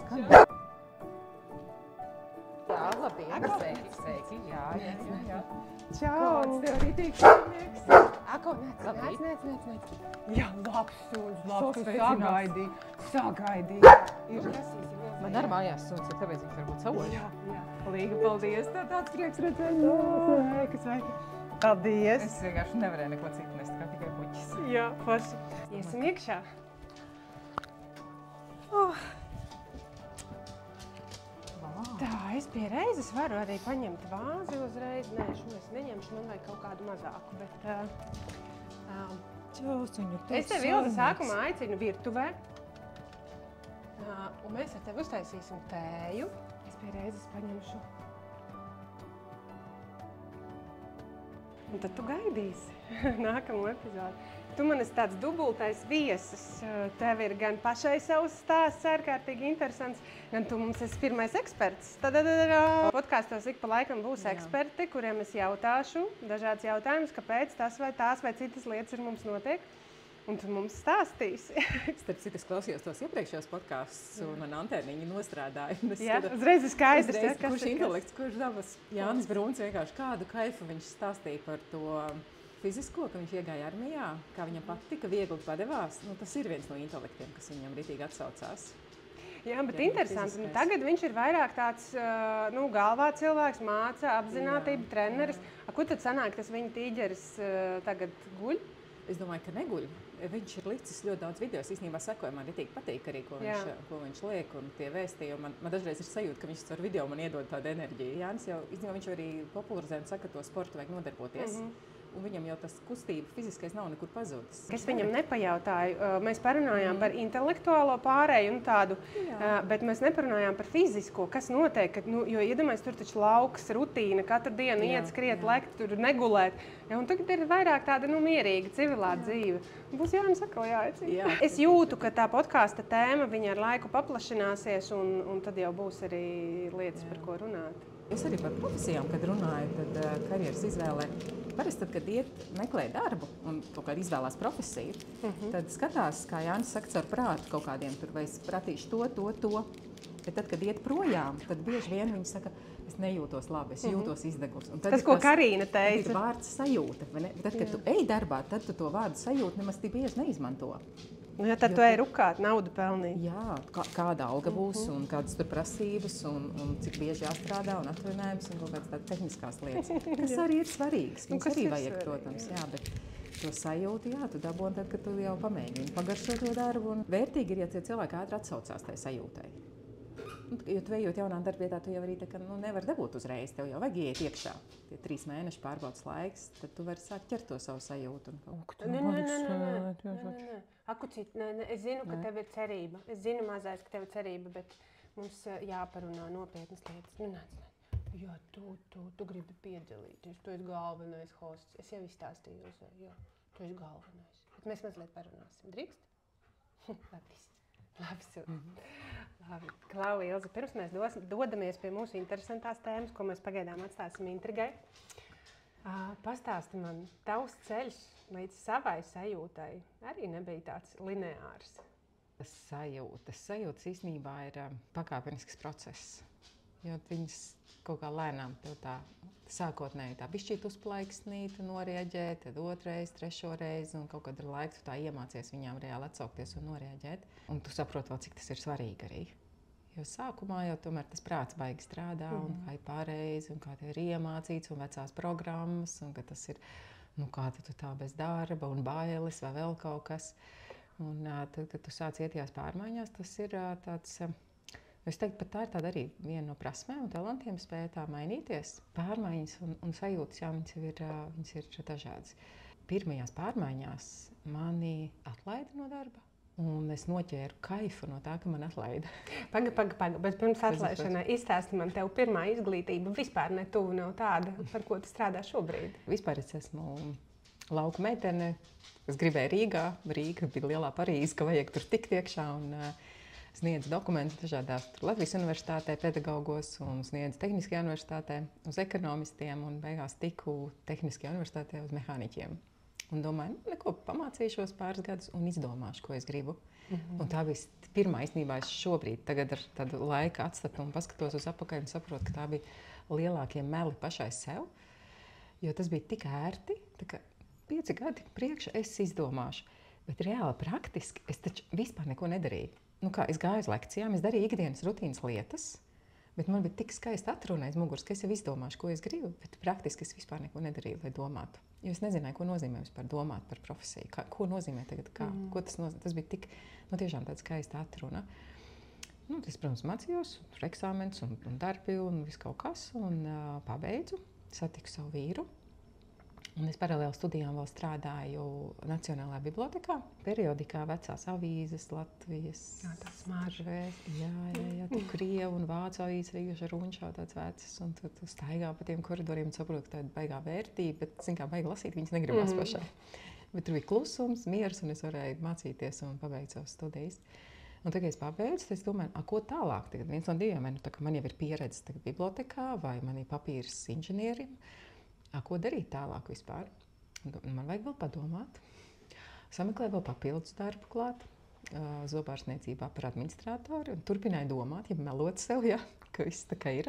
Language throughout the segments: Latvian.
skan. Jā, labdien, sveiki. Jā. Čau! Kāds tev rītīgs sniegs? Ako, nec. Jā, labs suns, Suns tu veicinās. sagaidīji. Man ar mājās suns, ir tāpēc viņš varbūt savoļ. Jā. Līga, paldies, tev tāds prieks redzēt. Sveiki. Paldies. Es vienkārši nevarēju neko citu nest, kā tikai puķis. Jā, forši. Iesim iekšā. Tā, es pie reizes varu arī paņemt vāzi uzreiz. Nē, šo es neņemšu, man vajag kaut kādu mazāku, bet... Es tevi, Ilze, sākumā aicinu virtuvē. Un mēs ar tevi uztaisīsim tēju. Es pie reizes paņemšu. Un tad tu gaidīsi nākamo epizodi. Tu man esi tāds dubultais viesis. Tev ir gan pašai savs stāsts ārkārtīgi interesants, gan tu mums esi pirmais eksperts. Podkāstos ik pa laikam būs eksperti, kuriem es jautāšu dažādas jautājumus, kāpēc tas vai tās vai citas lietas ar mums notiek. Un tu mums stāstīsi. Starp citu, es klausījos tos iepriekšējos podkāstus, un man antēniņi nostrādāja. Jā, uzreiz ir skaidrs, kurš intelekts, kurš dabas. Jānis Bruns vienkārši kādu kaifu viņš stāstīja par to fizisko, ka viņš iegāja armijā, kā viņam patika, viegli padevās. Nu, tas ir viens no intelektiem, kas viņam ritīgi atsaucās. Jā, bet interesanti. Tagad viņš ir vairāk tāds galvā cilvēks, māca, apzinātība, treneris. Ko tad sanāk, tas viņa tīģeris tagad guļ? Es domāju, ka neguļ. Viņš ir licis ļoti daudz video. Es īstenībā sekoju, man ritīgi patīk arī, ko viņš liek, un tie vēstījumi. Man dažreiz ir sajūta, ka viņš ar video man iedod tādu enerģiju. Jānis jau, viņš arī popularizē un saka, ka to sportu vajag nodarboties. Un viņam jau tas kustība fiziskais nav nekur pazudis. Es viņam nepajautāju. Mēs parunājām par intelektuālo pārēju un tādu, bet mēs neparunājām par fizisko, kas notiek. Jo iedomājies, tur taču lauks, rutīna, katru dienu iet, skriet, lekt, tur negulēt. Un tagad ir vairāk tāda mierīga, civilāta dzīve. Būs Jānis atkal jāaicina. Es jūtu, ka tā podkāsta tēma viņa ar laiku paplašināsies, un tad jau būs arī lietas, par ko runāt. Es arī par profesijām, kad runāju, tad karjeras izvēlē. Parasti, tad, kad meklē darbu un kaut kādu izvēlās profesiju, tad skatās, kā Jānis saka, caur prātu kaut kādiem tur, vai es pratīšu to. Bet tad, kad iet projām, tad bieži vien viņi saka, es nejūtos labi, es jūtos izdeguls. Tas, ko Karīna teica. Tas ir vārds sajūta. Tad, kad tu ej darbā, tad tu to vārdu sajūtu nemaz tik bieži neizmanto. Ja tad tu ej rukāt, naudu pelnīt. Jā, kāda alga būs un kādas tur prasības un cik bieži jāstrādā un atvaļinājums un kaut kādas tādas tehniskās lietas, kas arī ir svarīgas. Viņas arī vajag, protams, bet to sajūtu, tu dabūni tad, kad tu jau pamēģini pagaršo to darbu. Un vērtīgi ir, ja tie cilvēki ātri atsaucās tai sajūtai. Jo tu ejot jaunā darbvietā, tu jau arī nevar dabūt uzreiz, tev jau vajag iet iekšā. Tie 3 mēneši pārbaudas laiks, tad tu vari sākt ķert to savu sajūtu. Nē. Akucīt, es zinu, ka tev ir cerība. Es zinu, mazais, ka tev ir cerība, bet mums jāparunā nopietnas lietas. Nāc. Jo, tu gribi piedalīties, tu esi galvenais hosts. Es jau izstāstīju, tu esi galvenais. Bet mēs mazliet parunāsim. Drīkst? Labi. Klau, Ilze, pirms mēs dodamies pie mūsu interesantās tēmas, ko mēs pagaidām atstāsim intrigai. Pastāsti man, tavs ceļš līdz savai sajūtai arī nebija tāds lineārs. Sajūtas īstenībā ir pakāpenisks process, jo viņas kaut kā lēnām tev tā sākotnēji tā bišķīt uzplaiksnīt, norieģē, tad 2, 3 reizi, un kaut kad ar laiku tu tā iemācies viņām reāli atsaukties un norieģēt. Un tu saproti vēl, cik tas ir svarīgi arī. Jo sākumā jau tomēr tas prāts baigi strādā, un kā ir pareizi, un kā tev ir iemācīts, un vecās programmas, un ka tas ir, kā tu tā bez darba, un bailes, vai vēl kaut kas. Un tad, kad tu sāc ietījās pārmaiņās, tas ir tāds, es teiktu, pat tā ir tāda arī viena no prasmēm un talantiem spēja tā mainīties. Pārmaiņas un sajūtas, viņas ir dažādas. Pirmajās pārmaiņās mani atlaida no darba. Un es noķēru kaifu no tā, ka man atlaida. Paga, bet pirms atlaišanai izstāsti man tev pirmā izglītība vispār netuvu nav tāda, par ko tu strādā šobrīd. Vispār es esmu lauku meitene, es gribēju Rīgā. Rīga bija lielā Parīze, ka vajag tur tikt iekšā un sniedzu dokumentus dažādās Latvijas universitātē, pedagogos un sniedzu Tehniskajā universitātē uz ekonomistiem un beigās tiku Tehniskajā universitātē uz mehāniķiem. Un domāju, neko pamācīšos pāris gadus un izdomāšu, ko es gribu. Un tā bija pirmā, īstenībā, es šobrīd, tagad ar tādu laika atstatumu paskatos uz apakaļ un saprotu, ka tā bija lielākie meli pašai sev. Jo tas bija tik ērti, tā kā 5 gadi priekšā es izdomāšu. Bet reāli praktiski es taču vispār neko nedarīju. Nu kā, es gāju uz lekcijām, es darīju ikdienas rutīnas lietas, bet man bija tik skaisti atruna aiz muguras, ka es jau izdomāšu, ko es gribu, bet praktiski es vispār neko nedarīju, lai domātu. Jo es nezināju, ko nozīmē vispār domāt par profesiju, ko nozīmē tagad, ko tas nozīmē. Tas bija tik, nu tiešām tāda skaista atruna. Nu, es, protams, mācījos, tur eksāmenis un darbi un viss kaut kas, un pabeidzu, satiku savu vīru. Un es paralēli studijām vēl strādāju Nacionālajā bibliotekā, periodikā vecās avīzes, Latvijas. Jā, tās smaržvēs. Jā, tur krievu un vācu avīzes rīguši ar runčā tāds vecas, un tu staigā pa tiem koridoriem un saproti, ka tā ir baigā vērtība, bet, zin kā, baigi lasīt, viņas negribās pašai. Bet tur bija klusums, miers, un es varēju mācīties un pabeigt savas studijas. Un tagad es pabeidzu, tad es domāju, ko tālāk? Tagad viens no diviem, nu, tā kā man jau ir pieredze tagad bibliotekā vai man ir papīrs inženierim. Ko darīt tālāk vispār? Man vajag vēl padomāt. Sameklēju vēl papildus darbu klāt, zobārstniecībā par administratoru. Turpināju domāt, ja melot sev, ja, ka viss tā kā ir.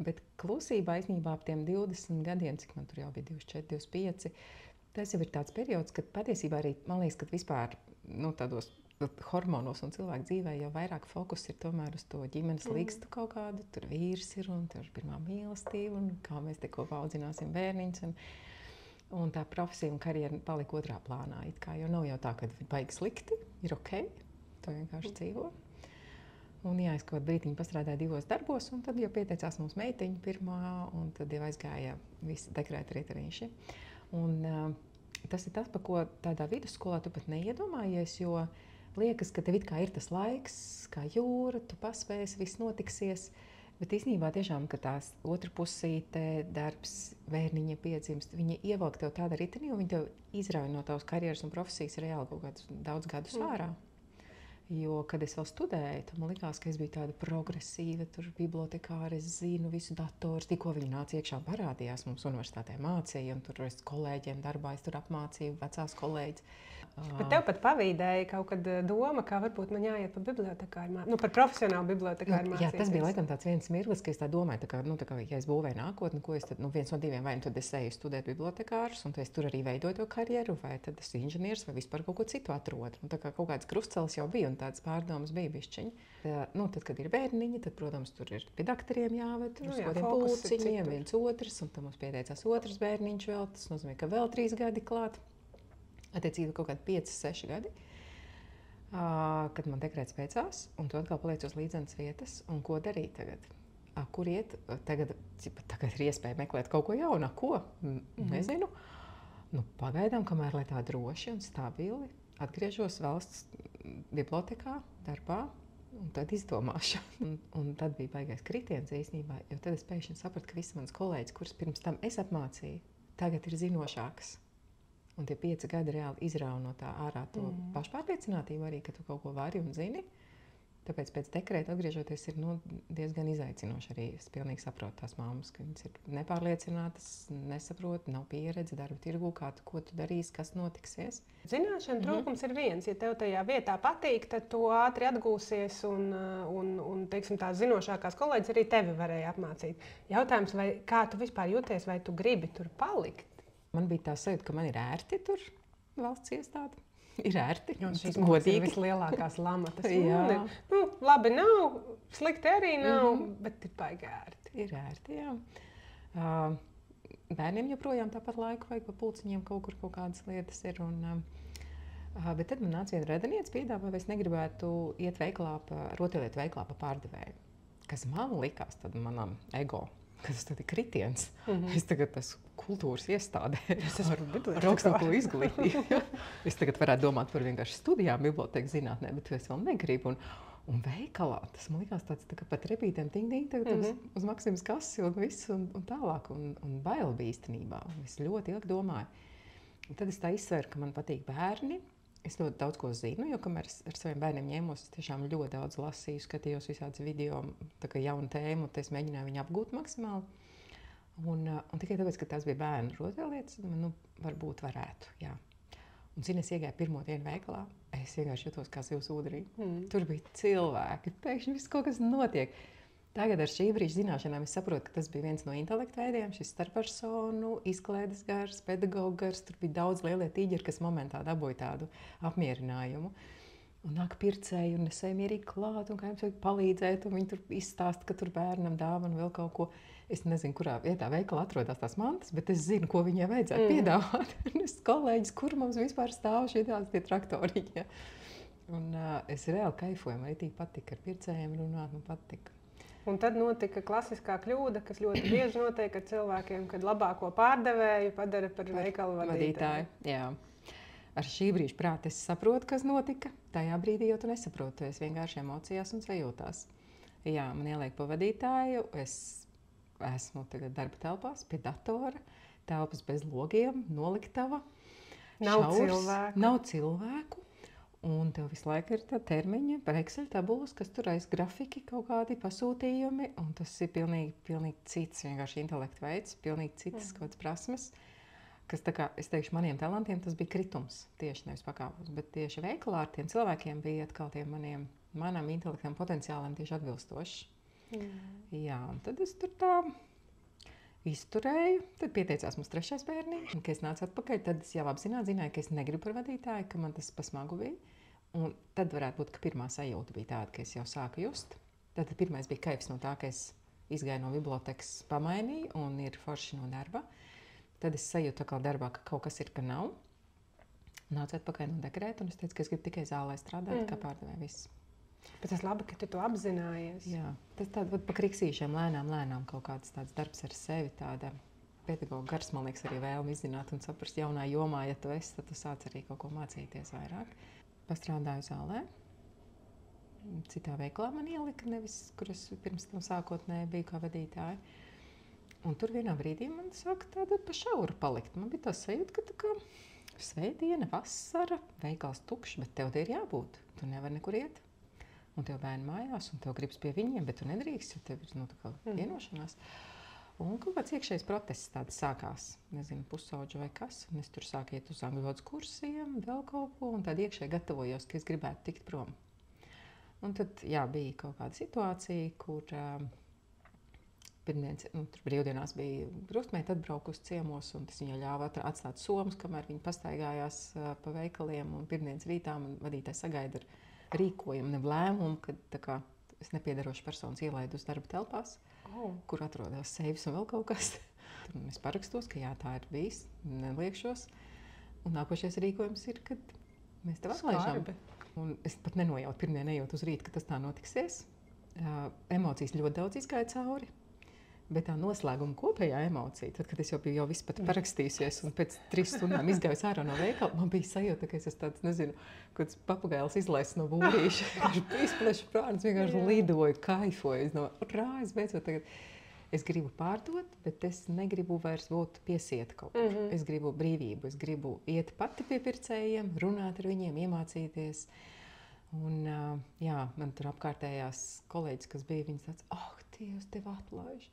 Bet klusībā īstenībā ap tiem 20 gadiem, cik man tur jau bija 24, 25, tas jau ir tāds periods, kad patiesībā arī, man liekas, ka vispār tādos hormonos un cilvēku dzīvē jau vairāk fokus ir tomēr uz to ģimenes līgstu kaut kādu. Tur vīrs ir un tur pirmā mīlestība un kā mēs te kopā audzināsim bērniņus. Un tā profesija un karjera palika otrā plānā. It kā jau nav jau tā, ka baigi slikti, ir ok, to vienkārši dzīvo. Un jā, es kaut kādu brītiņu pastrādāju 2 darbos, un tad jau pieteicās mums meitiņa pirmā, un tad jau aizgāja visi dekrēta riteņši. Un tas ir tas, par ko tādā vidusskolā tu pat neiedomājies, jo liekas, ka tev it kā ir tas laiks, kā jūra, tu paspēsi, viss notiksies. Bet īstenībā tiešām, ka tās otra pusīte, darbs, bērniņa piedzimst, viņi ievelk tev tāda riteni, un viņi tev izrauj no tavas karjeras un profesijas reāli kaut kādus daudz gadus ārā. Jo, kad es vēl studēju, tad man likās, ka es biju tāda progresīva, tur bibliotekāra, es zinu visu dators. Tikko viņi nāca iekšā, parādījās mums universitātē mācīja, un tur es kolēģiem darbā, es tur apmācīju vecās kolēģis. Bet tev pat pavīdēja kaut kad doma, kā varbūt man jāiet pa bibliotekāru, par profesionālu bibliotekāru mācīties. Jā, tas bija laikam tāds viens mirklis, ka es tā domāju, tā kā, ja es būvēju nākotni, ko es tad, viens no diviem, vai tad es eju studēt bibliotekārus, un tad es tur arī veidoju to karjeru, vai tad es inženieris, vai vispār kaut ko citu atrodu. Un tā kā kaut kāds krustcelis jau bija, un tāds pārdomas bija bišķiņi. Tad, kad ir bērniņi, tad, protams, tur ir pie daktariem jāved, tur uz kodiem pulciņiem, viens otrs, un tad mums pieteicās otrs bērniņš vēl, tas nozīmē, ka vēl 3 gadi klāt. Attiecīgi kaut kādi 5, 6 gadi, kad man dekrēts beidzās, un tu atkal paliec uz līdzenas vietas, un ko darīt tagad? Kur iet? Tagad ir iespēja meklēt kaut ko jaunu, ko? Nezinu. Pagaidām, kamēr lai tā droši un stabili atgriežos valsts bibliotekā, darbā, un tad izdomāšu. Un tad bija baigais kritiens īstenībā, jo tad es pēkšņi sapratu, ka visi mans kolēģis, kurus pirms tam es apmācīju, tagad ir zinošāks. Un tie 5 gadi reāli izrauj no tā ārā to pašpārliecinātību arī, ka tu kaut ko vari un zini. Tāpēc pēc dekrēta atgriežoties ir diezgan izaicinoši arī. Es pilnīgi saprotu tās mammas, ka viņas ir nepārliecinātas, nesaprot, nav pieredze darba tirgū, ko tu darīsi, kas notiksies. Zināšana trūkums ir viens. Ja tev tajā vietā patīk, tad tu ātri atgūsies un teiksim, tās zinošākās kolēģis arī tevi varēja apmācīt. Jautājums, kā tu vispār jūties, vai tu gribi tur palikt? Man bija tā sajūta, ka man ir ērti tur valsts iestāde. Ir ērti, šīs godīgi. Ir vislielākās lamatas. Labi nav, slikti arī nav, bet ir baigi ērti. Ir ērti, jā. Bērniem joprojām tāpat laiku vajag pa pulciņiem kaut kādas lietas ir. Bet tad man nāca viena radinieca piedāvā, vai es negribētu iet rotaļlietu veiklā pa pārdevēju. Kas man likās, tad manam ego. Tas ir kritiens. Es tagad esmu kultūras iestādē ar augstāko izglītību. Es tagad varētu domāt par vienkārši studijām bibliotēkas zinātnē, bet es vēl negribu. Un veikalā tas man likās tāds tā kā pat repītēm ting-ting, tagad uz Maksimas kasi un viss un tālāk. Un bail bija īstenībā. Es ļoti ilgi domāju. Un tad es tā izsveru, ka man patīk bērni. Es ļoti daudz ko zinu, jo kamēr es ar saviem bērniem ņēmos, es tiešām ļoti daudz lasīju, skatījos visādas video, tā kā jaunu tēmu, tad es mēģināju viņu apgūt maksimāli. Un tikai tāpēc, ka tās bija bērnu rotaļlietas, nu, varbūt varētu, jā. Un, zini, es iegāju pirmo dienu veikalā, es vienkārši jutos kā zivs ūdenī. Tur bija cilvēki, pēkšņi viss kaut kas notiek. Tagad ar šī brīža zināšanām es saprotu, ka tas bija viens no intelektu veidiem, šis starppersonu, izklaides gars, pedagoga gars. Tur bija daudz lielie tīģeri, kas momentā dabūja tādu apmierinājumu. Un nāk pircēji un nesēja mierīgi klāt, un kā jums vajag palīdzēt, un viņi tur izstāsta, ka tur bērnam dāvana vēl kaut ko. Es nezinu, kurā vietā veikalā atrodas tās mantas, bet es zinu, ko viņai vajadzētu piedāvāt. Es kolēģis, kur mums vispār stāv šitās tie traktoriņi. Un es reāli kaifoju, man arī patika ar pircējiem runāt, man patika. Un tad notika klasiskā kļūda, kas ļoti bieži notiek ar cilvēkiem, kad labāko pārdevēju padara par veikalu vadītāju. Jā. Ar šī brīža prāta es saprotu, kas notika. Tajā brīdī jau tu nesaproti, es vienkārši emocijās un sajūtās. Jā, man ieliek pa vadītāju, es esmu tagad darba telpās pie datora, telpas bez logiem, noliktava. Nav cilvēku. Un tev visu laiku ir tā termiņa par Excel tabulas, kas tur aiz grafiki kaut kādi pasūtījumi. Un tas ir pilnīgi cits vienkārši intelektu veids, pilnīgi citas kaut kādas prasmes. Kas, tā kā, es teikšu, maniem talantiem tas bija kritums, tieši nevis pakāpums, bet tieši veikalā ar tiem cilvēkiem bija atkal tiem manam intelektam potenciālam tieši atbilstoši. Jā, un tad es tur tā izturēju, tad pieteicās mums 3. bērniņš, un kad es nācu atpakaļ, tad es jau zināju, ka es negribu par vadītāju, ka man tas pasmagu bija, un tad varētu būt, ka pirmā sajūta bija tāda, ka es jau sāku just. Tad pirmais bija kaifs no tā, ka es izgāju no bibliotekas, pamainīju, un ir forši no darba. Tad es sajūtu atkal darbā, ka kaut kas ir, ka nav. Nācu atpakaļ no dekrēta, un es teicu, ka es gribu tikai zālē strādāt, kā pārdevēja viss. Bet tas labi, ka tu to apzinājies. Jā, tas tāda pa kriksīšiem lēnām kaut kāds tāds darbs ar sevi, tāda pedagoga gars, man liekas, arī vēlme izzināt un saprast jaunā jomā, ja tu esi, tad tu sāc arī kaut ko mācīties vairāk. Pastrādāju zālē. Citā veiklā man ielika, nevis, kur es pirms tam sākotnēji biju kā vadītāja. Un tur vienā brīdī man sāka tāda pa šauru palikt. Man bija tā sajūta, ka tā kā svētdiena, vasara, veikals tukšs, bet tev te ir jābūt. Tu nevari nekur iet. Un tev bērni mājās, un tev gribas pie viņiem, bet tu nedrīkst, jo tev ir tā kā vienošanās. Un kaut kāds iekšējs protests tāds sākās. Nezinu, pusauģa vai kas. Un es tur sāku iet uz angļu valodas kursiem, vēl kaut ko, un tad iekšēji gatavojos, ka es gribētu tikt prom. Un tad, jā, bija kaut kāda situācija, kur pirmdienas, tur brīvdienās bija krustmeita atbraukusi ciemos, un tas viņai ļāva atstāt somas, kamēr viņi pastaigājās pa veikaliem. Un pirmdienas rītā man vadītājs sagaida ar rīkojumu, ne lēmumu, kad tā kā es nepiedarošu personas ielaidu uz darba telpās, kur atrodas seivs un vēl kaut kas. Un es parakstos, ka jā, tā ir bijis, neliekšos. Un nākošais rīkojums ir, kad mēs tev atlaižam. Un es pat nenojautu pirmdien ejot uz rītu, ka tas tā notiksies. Emocijas ļoti daudz izgāja cauri. Bet tā noslēguma kopējā emocija, tad, kad es jau biju visu pat parakstījusies un pēc 3 stundām izgājusi ārā no veikala, man bija sajūta, ka es esmu tāds, nezinu, kāds papagailis izlaists no būrīša. Viņš izpleša prāns, vienkārši lidoju, kaifoju. Es beidzot tagad. Es gribu pārdot, bet es negribu vairs būt piesieta kaut kur. Es gribu brīvību, es gribu iet pati pie pircējiem, runāt ar viņiem, iemācīties. Un jā, man tur apkārtējās kolēģis, kas bija, viņas tāds, Dievs, tev atlaiž.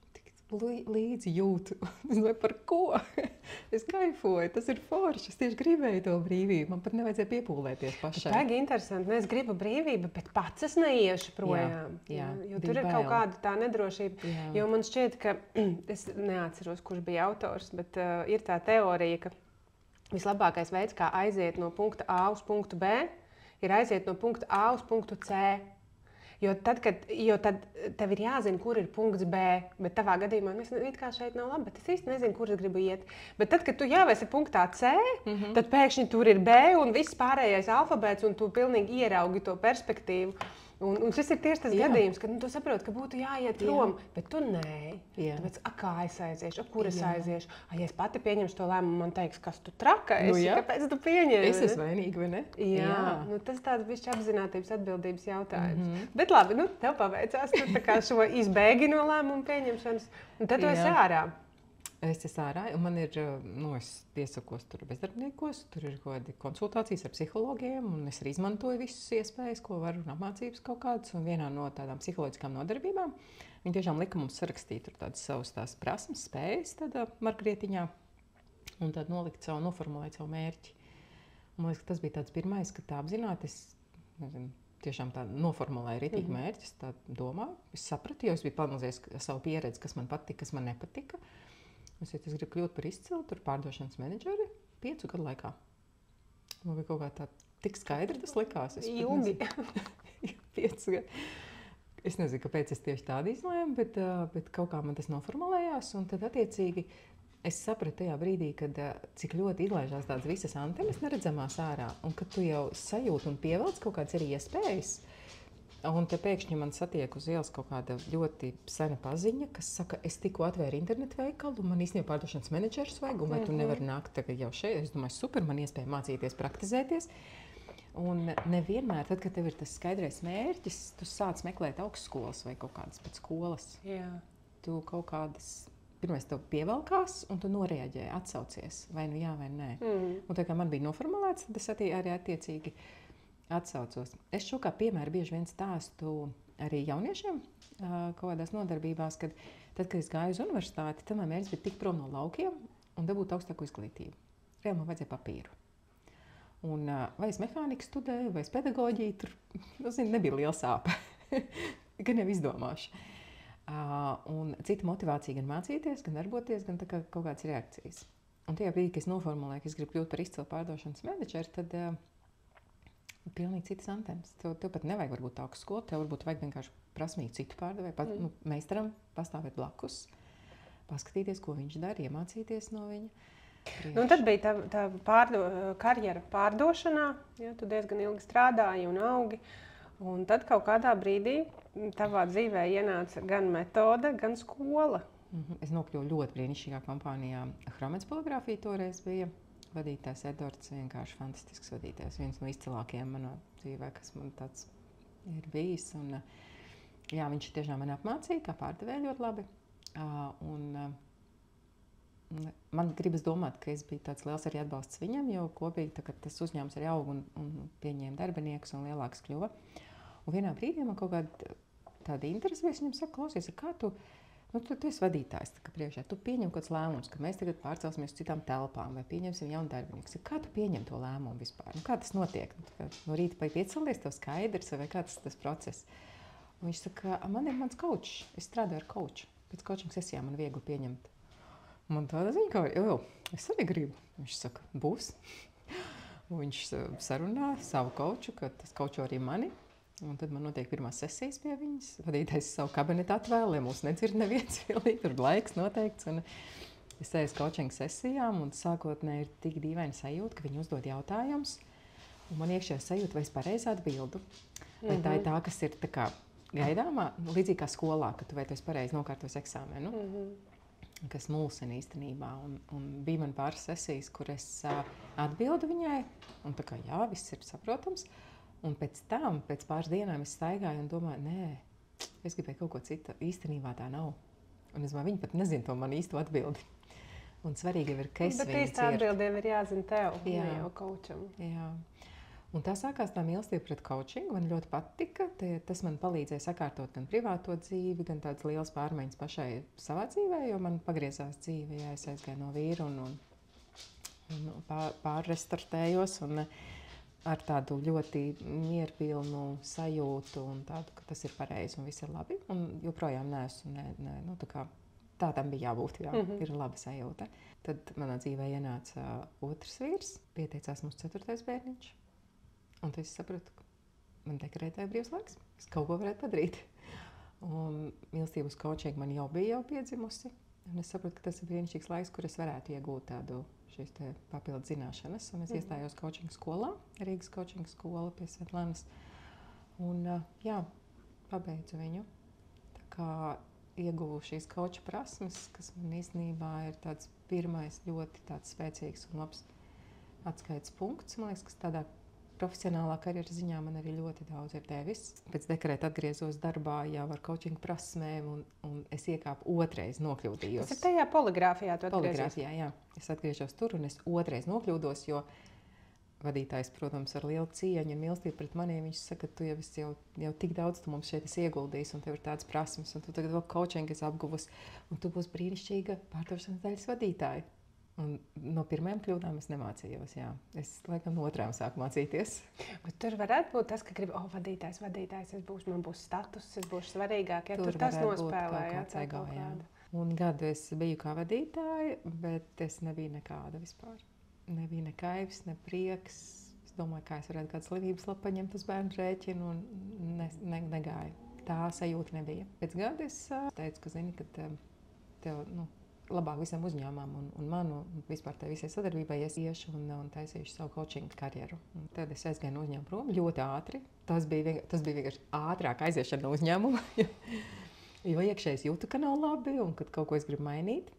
Līdzi jūtu. Es domāju, par ko? Es kaifoju, tas ir forši. Es tieši gribēju to brīvību. Man pat nevajadzēja piepūlēties pašai. Tā ir interesanti. Es gribu brīvību, bet pats es neiešu projām. Jā, jo tur ir kaut kāda tā nedrošība. Jā. Jo man šķiet, ka es neatceros, kurš bija autors, bet ir tā teorija, ka vislabākais veids, kā aiziet no punkta A uz punktu B, ir aiziet no punkta A uz punktu C. Jo tad tev ir jāzina, kur ir punkts B, bet tavā gadījumā es it kā šeit nav labi, bet es īsti nezinu, kur es gribu iet. Bet tad, kad tu jau esi punktā C, tad pēkšņi tur ir B un viss pārējais alfabēts, un tu pilnīgi ieraugi to perspektīvu. Un šis ir tieši tas gadījums, kad tu saproti, ka būtu jāiet prom, bet tu nē. Tāpēc, kā es aiziešu, kur es aiziešu? Ja es pati pieņemšu to lēmumu, man teiks, kas tu traka esi, kāpēc tu pieņemi? Es esmu vainīga, vai ne? Jā. Tas tāds bišķi apzinātības atbildības jautājums. Bet labi, tev paveicās, tu tā kā šo izbēgi no lēmumu pieņemšanas, un tad tu esi ārā. Es esmu ārā, un man ir, es piesakos tur bezdarbniekos, tur ir kaut kādi konsultācijas ar psihologiem, un es arī izmantoju visas iespējas, ko varu, un apmācības kaut kādas, un vienā no tādām psiholoģiskām nodarbībām Viņi tiešām lika mums sarakstīt tur tādas savas tās prasmes, spējas tādā margrietiņā un tad noformulēt savu mērķi. Man liekas, ka tas bija tāds pirmais, ka tā apzināti es tiešām tā noformulēju ritīgi mērķus, tā domāju. Es sapratu, jo es biju panalizējis savu pieredzi, kas man patika, kas man nepatika. Es gribu kļūt par izcilu pārdošanas menedžeri 5 gadu laikā. Man bija kaut kā tā tik skaidri tas likās. Ilgi. 5 gadi. Es nezinu, kāpēc es tieši tādu izlēmu, bet kaut kā man tas noformulējās. Un tad attiecīgi es sapratu tajā brīdī, kad cik ļoti izlaižās tādas visas antenas neredzamās ārā. Un kad tu jau sajūti un pievelc kaut kādas arī iespējas. Un te pēkšņi man satiek uz ielas kaut kāda ļoti sena paziņa, kas saka, es tikko atvēru internetu veikalu, un man īstenībā pārdošanas menedžers vajag, un vai tu nevari nākt tagad jau šeit? Es domāju, super, man iespēja mācīties, praktizēties. Un nevienmēr, tad, kad tev ir tas skaidrais mērķis, tu sāc meklēt augstskolas vai kaut kādas pēc skolas. Jā. Tu kaut kādas, pirmais tev pievelkās, un tu noreaģēji, atsaucies, vai nu jā, vai nē. Un tā kā man bija noformulēts, tad es arī attiecīgi atsaucos. Es šo kā piemēru bieži vien stāstu arī jauniešiem kaut kādās nodarbībās, kad tad, kad es gāju uz universitāti, tad man mērķis bija tikt prom no laukiem un dabūt augstāku izglītību. Reāli man vajadzēja papīru. Un, vai es mehāniku studēju, vai es pedagoģiju, tur nebija liela sāpe. Gan jau izdomāšu. Un cita motivācija gan mācīties, gan darboties, gan tā kā kaut kādas reakcijas. Un tajā brīdī, kad es noformulēju, ka es gribu kļūt par izcilu pārdošanas menedžeri, tad pilnīgi citas antenas. Tev pat nevajag varbūt augstskolu, tev varbūt vajag vienkārši prasmīgu citu pārdevēju, meistaram pastāvēt blakus, paskatīties, ko viņš dara, iemācīties no viņa. Nu, tad bija tā karjera pārdošanā, ja, tu diezgan ilgi strādāji un augi. Un tad kaut kādā brīdī tavā dzīvē ienāca gan metode, gan skola. Es nokļuvu ļoti brīnišķīgā kompānijā. Hromets Poligrāfija toreiz bija vadītājs Edvards, vienkārši fantastisks vadītājs. Viens no izcilākajiem manā dzīvē, kas man tāds ir bijis. Un, jā, viņš tiešām man apmācīja, kā pārdevēja ļoti labi. Man gribas domāt, ka es biju tāds liels arī atbalsts viņam, jo kopīgi tas uzņēmums arī aug un pieņēma darbiniekus un lielāks kļuva. Un vienā brīdī man kaut kāda tāda interese, es viņam saku, klausies, kā tu esi vadītājs, tā kā priekšā, tu pieņem kāds lēmums, ka mēs tagad pārcelsimies uz citām telpām vai pieņemsim jaunu darbinieku. Kā tu pieņem to lēmumu vispār? Kā tas notiek? No rīta vai piecelies, tev skaidrs, vai kā tas process? Un viņš saka, man ir mans coach, es strādāju ar coachu. Pēc coaching sesijām man viegli pieņemt. Man tāda ziņa, ka es arī gribu. Viņš saka, būs. Un viņš sarunā savu coachu, ka tas coacho arī mani. Un tad man notiek pirmās sesijas pie viņas. Vadītājs savu kabinetu atvēl, lai mūs nedzird neviens pilnīgi. Tur laiks noteikts. Un es eju uz coaching sesijām un sākotnēji ir tik dīvaina sajūta, ka viņi uzdod jautājumus. Un man iekšējā sajūta, vai es pareizi atbildu. Vai tā ir tā, kas ir tā kā gaidāmā, līdzīgi kā skolā, ka tu vai tu esi pareizi nokārtos eksāmenu. Kas mulsina īstenībā. Un bija man pāris sesijas, kur es atbildu viņai, un tā kā jā, viss ir saprotams. Un pēc tam, pēc pāris dienām es staigāju un domāju, nē, es gribēju kaut ko citu, īstenībā tā nav. Un es domāju, viņi pat nezina to man īsto atbildi. Un svarīgi ir, ka es viņu dzirdu. Bet īsta atbildiem ir jāzina tev, ne jau coacham. Jā. Un tā sākās tā mīlestība pret coachingu. Man ļoti patika. Tas man palīdzēja sakārtot gan privāto dzīvi, gan tādas lielas pārmaiņas pašai savā dzīvē, jo man pagriezās dzīve, ja es aizgāju no vīra un pārrestartējos un ar tādu ļoti mierpilnu sajūtu un tādu, ka tas ir pareizi un viss ir labi. Un joprojām neesmu, tā tam bija jābūt, jā, ir laba sajūta. Tad manā dzīvē ienāca otrs vīrs, pieteicās mums 4. bērniņš. Un tad es sapratu, ka man dekrētēja brīvs laiks. Es kaut ko varētu padarīt. Un mīlestību uz coachingu man jau bija piedzimusi. Un es sapratu, ka tas ir brīnišķīgs laiks, kur es varētu iegūt tādu šīs papildu zināšanas. Un es iestājos coaching skolā, Rīgas coaching skola pie Svetlanas. Un jā, pabeidzu viņu. Tā kā ieguvu šīs coacha prasmes, kas man īstenībā ir tāds pirmais ļoti tāds spēcīgs un labs atskaites punkts. Man liekas, kas tādā profesionālā karjeras ziņā man arī ļoti daudz ir devis. Pēc dekrēta atgriezos darbā jau ar coaching prasmēm un es iekāpu otrais nokļūdījos. Tas ir tajā poligrāfijā tu atgriezies? Poligrāfijā, jā. Es atgriežos tur un es otrais nokļūdos, jo vadītājs, protams, ar lielu cieņu un mīlestību pret maniem. Viņš saka, ka tu jau tik daudz tu mums šeit esi ieguldījis, un tev ir tādas prasmes, un tu tagad vēl coaching esi apguvusi, un tu būsi brīnišķīga pārdošanas daļas vadītāja. Un no pirmajām kļūdām es nemācījos, jā. Es, laikam, no otrām sāku mācīties. Bet tur varētu būt tas, ka grib, vadītājs, man būs status, es būšu svarīgāk, ja tur tas nospēlē, jā, tā kaut kāda. Un gadu es biju kā vadītāja, bet es nebiju nekāda vispār. Nebija ne kaivs, ne prieks. Es domāju, kā es varētu kādu slimības lapu paņemt uz bērnu rēķinu un negāju. Tā sajūta nebija. Pēc gada es teicu, ka zini, ka tev labāk visam uzņēmumam un man un vispār tai visai sadarbībai es iešu un taisīšu savu coaching karjeru. Un tad es aizgāju no uzņēmuma prom ļoti ātri. Tas bija vienkārši ātrāk aiziešana no uzņēmuma, jo iekšēji jūtu, ka nav labi un kad kaut ko es gribu mainīt.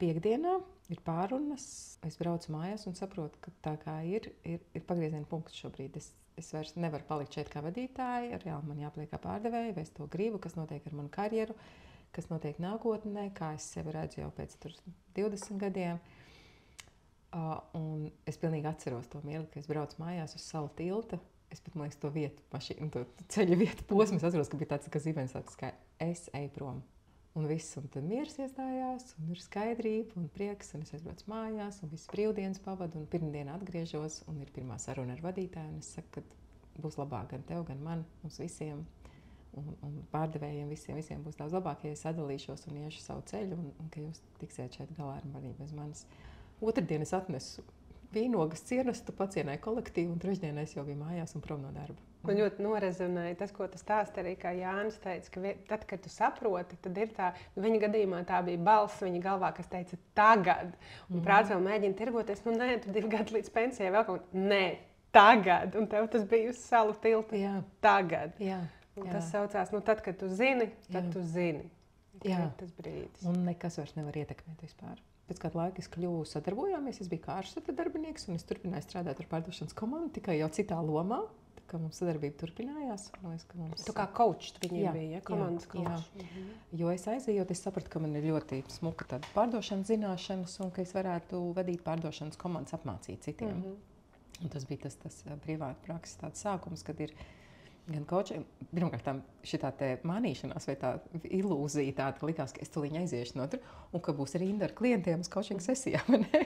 Piektdienā ir pārunas, es braucu mājās un saprotu, ka tā kā ir pagrieziena punkts šobrīd. Es vairs nevaru palikt šeit kā vadītāja, reāli man jāpaliek kā pārdevēja, vai es to gribu, kas notiek ar manu karjeru, kas notiek nākotnē, kā es sevi redzu jau pēc 20 gadiem. Un es pilnīgi atceros to mirkli, ka es braucu mājās uz salu tilta. Es pat, man liekas, to vietu mašīnu, to ceļa vietu posmu. Es atceros, ka bija tāds, ka zibens tāds, ka es eju prom. Un viss, un tad miers iestājās, un ir skaidrība un prieks, un es aizbraucu mājās, un visas brīvdienas pavadu, un pirmdienā atgriežos, un ir pirmā saruna ar vadītāju, un es saku, ka būs labāk gan tev, gan man, mums visiem, un pārdevējiem visiem būs daudz labāk, ja es sadalīšos un iešu savu ceļu, un ka jūs tiksiet šeit galā ar mani bez manis. Otrdien es atnesu vīnogas cienastu, pacienēju kolektīvu, un trešdienā es jau biju mājās un prom no darba. Man ļoti norezonēja tas, ko tu stāsti arī, kā Jānis teica, ka tad, kad tu saproti, tad ir tā, viņa gadījumā tā bija balss viņa galvā, kas teica tagad. Un prāts vēl mēģina tirgoties, nē, tu 2 gadi līdz pensijai vēl kaut ko, nē, tagad. Un tev tas bija uz salu tilta, jā. Tagad. Jā. Un tas saucās, tad, kad tu zini, tad tu zini. Jā. Tas brīdis. Un nekas vairs nevar ietekmēt vispār. Pēc kāda laika es kļuvu sadarbojāmies, es biju kā ārštata darbinieks, un es turpināju strādāt ar pārdošanas komandu, tikai jau citā lomā. Ka mums sadarbība turpinājās. Tu kā coach viņiem bija, ja? Komandas coach. Jo es aizejot, es sapratu, ka man ir ļoti smuka tāda pārdošanas zināšanas un ka es varētu vadīt pārdošanas komandas, apmācīt citiem. Un tas bija tas privāta prakses tāds sākums, kad ir gan coaching, pirmkārt šitā te manīšanās vai tā ilūzija tāda, likās, ka es tuliņ aiziešu no tur un ka būs rinda ar klientiem uz coaching sesijām, ne?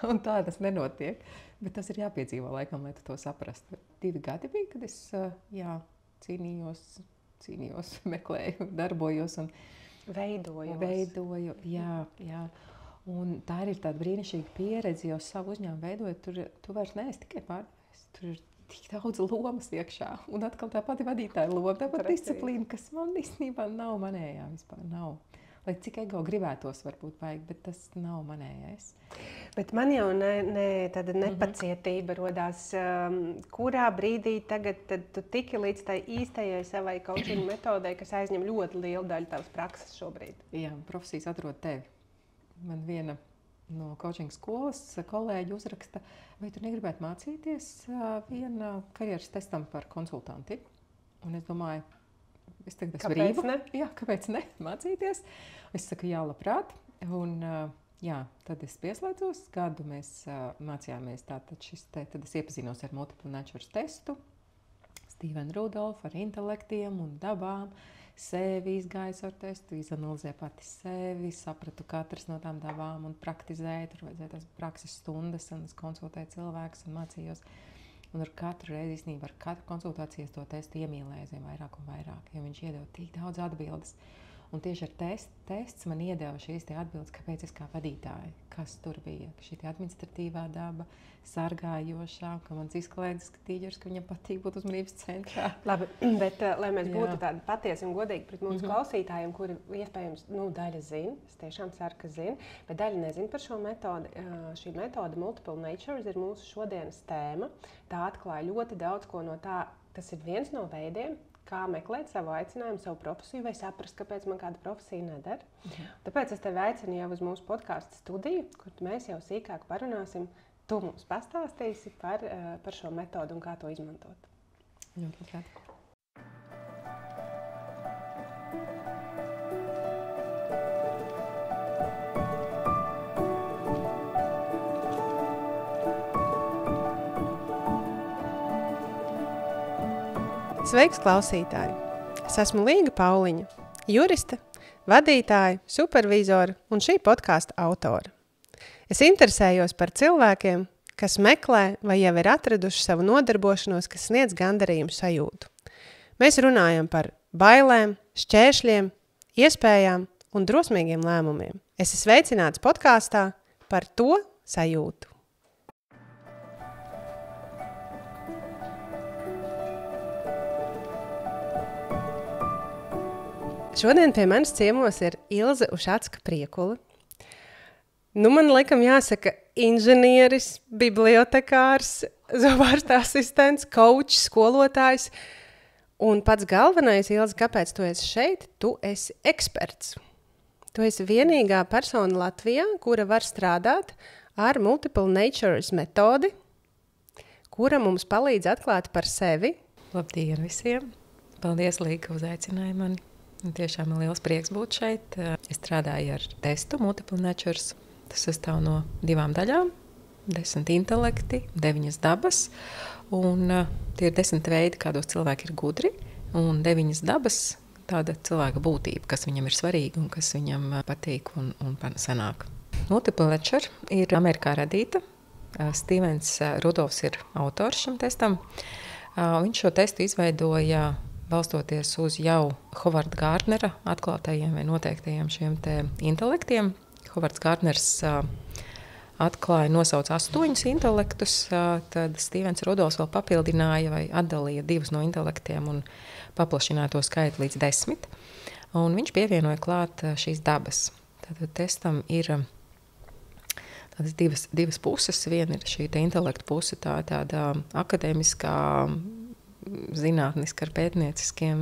Un tā tas nenotiek. Bet tas ir jāpiedzīvo laikam, lai tu to saprastu. 2 gadi bija, kad es cīnījos, meklēju, darbojos un veidoju. Jā. Un tā ir tāda brīnišķīga pieredze, jo savu uzņēmumu veidojot, tu vairs neesi tikai pārdevējs. Tur ir tik daudz lomas iekšā. Un atkal tā pati vadītāja loma, tā pati disciplīna, kas man īstenībā nav manējā vispār nav. Lai cik ego gribētos varbūt vajag, bet tas nav manējais. Bet man jau tāda nepacietība rodās, kurā brīdī tagad tu tiki līdz tai īstajai savai coaching metodei, kas aizņem ļoti lielu daļu tavas prakses šobrīd. Jā, profesijas atrod tevi. Man viena no coaching skolas kolēģi uzraksta, vai tu negribētu mācīties viena karjeras testam par konsultanti? Un es domāju, es tagad esmu brīva. Jā, kāpēc ne? Mācīties. Es saku, jā, labprāt. Un tad es pieslēdzos. Gadu mēs mācījāmies tātad tad es iepazinos ar Multiple Natures testu, Stevenu Rudolfu ar intelektiem un dabām, sevi izgāju ar testu, izanalizēju pati sevi, sapratu katras no tām dabām un praktizēju. Tur vajadzēja tās prakses stundas un es konsultēju cilvēkus un mācījos. Un ar katru reizi, īstenībā, ar katru konsultāciju es to testu iemīlēju aizvien vairāk un vairāk, jo viņš iedeva tik daudz atbildes. Un tieši ar tests man iedeva šīs atbildes, kāpēc es kā vadītāja, kas tur bija. Šī administratīvā daba, sargājošā, ka mans izklaides tīģers, ka viņam patīk būt uzmanības centrā. Labi, bet lai mēs būtu tādi patiesi un godīgi pret mūsu klausītājiem, kuri iespējams, daļa zina, es tiešām ceru, ka zina, bet daļa nezina par šo metodi. Šī metode Multiple Natures ir mūsu šodienas tēma. Tā atklāja ļoti daudz ko no tā. Tas ir viens no veidiem, kā meklēt savu aicinājumu, savu profesiju, vai saprast, kāpēc man kāda profesija neder. Tāpēc es tevi aicinu jau uz mūsu podcastu studiju, kur mēs jau sīkāk parunāsim. Tu mums pastāstīsi par šo metodu un kā to izmantot. Ļoti labprāt. Sveiks, klausītāji! Es esmu Līga Pauliņa, juriste, vadītāja, supervizora un šī podkāsta autora. Es interesējos par cilvēkiem, kas meklē vai jau ir atraduši savu nodarbošanos, kas sniedz gandarījumu sajūtu. Mēs runājam par bailēm, šķēršļiem, iespējām un drosmīgiem lēmumiem. Es esmu sveicināts podkāstā par to sajūtu. Šodien pie manis ciemos ir Ilze Ušacka-Priekula. Man laikam jāsaka inženieris, bibliotekārs, zobārsta asistents, coachs, skolotājs. Un pats galvenais, Ilze, kāpēc tu esi šeit? Tu esi eksperts. Tu esi vienīgā persona Latvijā, kura var strādāt ar multiple natures metodi, kura mums palīdz atklāt par sevi. Labdien visiem! Paldies, Līga, ka uzaicināji mani. Tiešām ir liels prieks būt šeit. Es strādāju ar testu Multiple Natures. Tas sastāv no 2 daļām. 10 intelekti, 9 dabas. Un tie ir 10 veidi, kādos cilvēki ir gudri. Un 9 dabas tāda cilvēka būtība, kas viņam ir svarīga un kas viņam patīk un sanāk. Multiple Nature ir Amerikā radīta. Stevens Rudolfs ir autors šim testam. Viņš šo testu izveidoja balstoties uz jau Hovarda Gārtnera atklātajiem vai noteiktajiem šiem te intelektiem. Hovards Gārtners atklāja, nosauca 8 intelektus, tad Stevens Rudolfs vēl papildināja vai atdalīja 2 no intelektiem un paplašināja to skaitu līdz 10. Un viņš pievienoja klāt šīs dabas. Tad testam ir tādas divas puses. Viena ir šī te intelekta puse, tāda akadēmiskā, zinātniski ar pētnieciskiem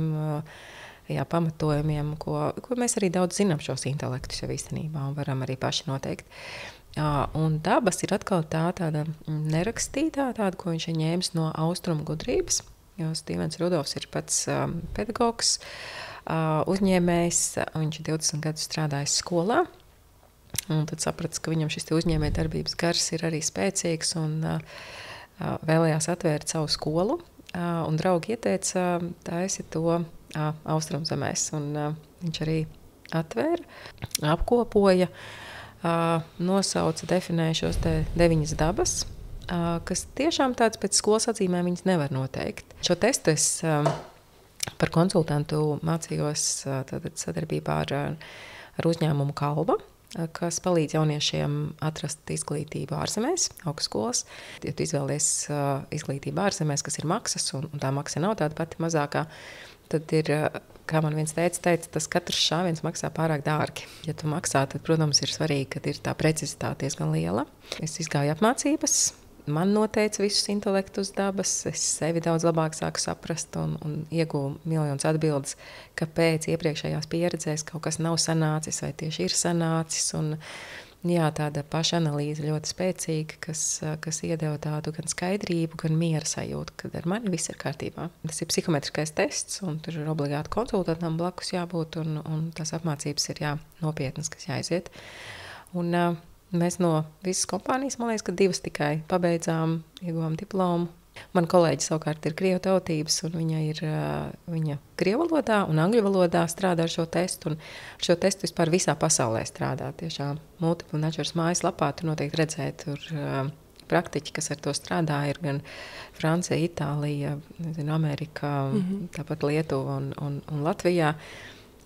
pamatojumiem, ko mēs arī daudz zinām šos intelektus jau īstenībā un varam arī paši noteikt. Un dabas ir atkal tāda nerakstītā, tāda, ko viņš ir ņēmis no austrumu gudrības, jo Stevens Rudolfs ir pats pedagogs, uzņēmējs, viņš 20 gadus strādājis skolā, un tad sapratis, ka viņam šis uzņēmēja darbības gars ir arī spēcīgs un vēlējās atvērt savu skolu. Un draugi ieteica taisi to austrumzemēs. Un viņš arī atvēra, apkopoja, nosauca, definēja šos te 9 dabas, kas tiešām tāds pēc skolas atzīmēm viņas nevar noteikt. Šo testu es par konsultantu mācījos sadarbībā ar uzņēmumu Kalba, kas palīdz jauniešiem atrast izglītību ārzemēs, augstskolas. Ja tu izvēlies izglītību ārzemēs, kas ir maksas, un tā maksa nav tāda pati mazākā, tad ir, kā man viens teica, tas katrs šāviens maksā pārāk dārgi. Ja tu maksā, tad, protams, ir svarīgi, ka ir tā precizitāte diezgan liela. Es izgāju apmācības, man noteica visus intelektus dabas, es sevi daudz labāk sāku saprast un ieguvu miljonus atbildes, kāpēc iepriekšējās pieredzēs kaut kas nav sanācis vai tieši ir sanācis. Un, jā, tāda pašanalīze ļoti spēcīga, kas iedeva tādu gan skaidrību, gan miera sajūtu, kad ar mani viss ir kārtībā. Tas ir psihometriskais tests, un tur ir obligāti konsultantam blakus jābūt, un tās apmācības ir nopietnas, kas jāiziet. Un mēs no visas kompānijas, man liekas, ka 2 tikai pabeidzām, ieguvām diplomu. Man kolēģi savukārt ir krievu tautības, un viņa krievu valodā un angļu valodā strādā ar šo testu. Un šo testu vispār visā pasaulē strādā. Tiešām Multiple Natures mājaslapā tur noteikti redzēt, tur praktiķi, kas ar to strādā, ir gan Francija, Itālija, Amerika, tāpat Lietuva un Latvijā.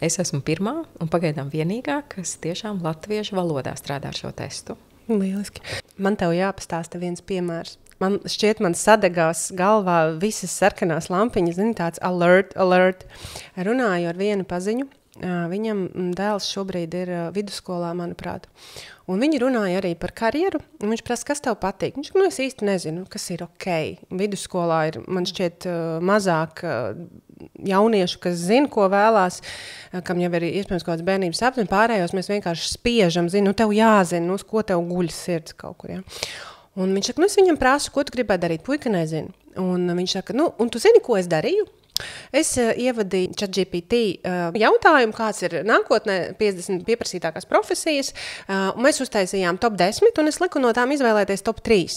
Es esmu pirmā un pagaidām vienīgā, kas tiešām latviešu valodā strādā ar šo testu. Lieliski. Man tev jāpastāsta viens piemērs. Man šķiet, man sadegās galvā visas sarkanās lampiņas, tāds alert. Runāju ar vienu paziņu. Viņam dēls šobrīd ir vidusskolā, manuprāt. Un viņi runāja arī par karjeru. Un viņš prasa, kas tev patīk? Viņš es īsti nezinu, kas ir ok. Vidusskolā ir, man šķiet, mazāk jauniešu, kas zina, ko vēlās, kam jau ir iespējams kaut kāds bērnības sapnis, pārējos mēs vienkārši spiežam, tev jāzina, uz ko tev guļ sirds kaut kur, ja. Un viņš saka, es viņam prasu, ko tu gribētu darīt, puika nezinu. Un viņš saka, un tu zini, ko es darīju? Es ievadīju ChatGPT jautājumu, kāds ir nākotnē 50 pieprasītākās profesijas, un mēs uztaisījām top 10, un es liku no tām izvēlēties top 3.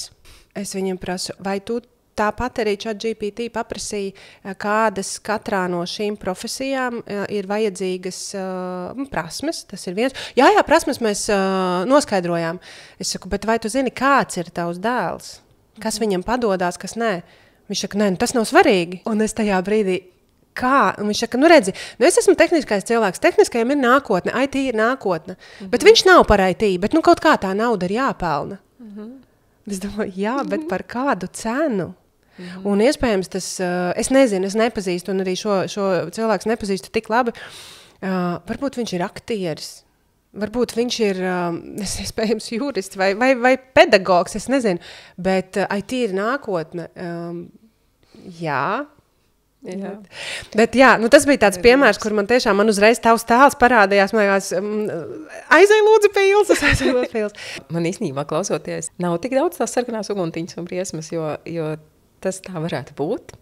Es viņam prasu, vai tu tāpat arī ChatGPT paprasīja, kādas katrā no šīm profesijām ir vajadzīgas prasmes. Tas ir viens. Jā, prasmes mēs noskaidrojām. Es saku, bet vai tu zini, kāds ir tavs dēls? Kas viņam padodās, kas nē? Viņš saka, nē, tas nav svarīgi. Un es tajā brīdī, kā? Un viņš saka, redzi, es esmu tehniskais cilvēks, tehniskajam ir nākotne, IT ir nākotne, bet viņš nav par IT, bet kaut kā tā nauda ir jāpelna. Es domāju, jā, bet par kādu cenu? Un iespējams tas, es nezinu, es nepazīstu, un arī šo cilvēku nepazīstu tik labi, varbūt viņš ir aktieris, varbūt viņš ir, iespējams, jurists vai pedagogs, es nezinu, bet IT ir nākotne, jā. Bet jā, tas bija tāds piemērs, kur man uzreiz tavs tēls parādījās, man liekas, aizej lūdzu pils. Man īstenībā klausoties, nav tik daudz tās sarkanās uguntiņas un briesmas, jo tas tā varētu būt.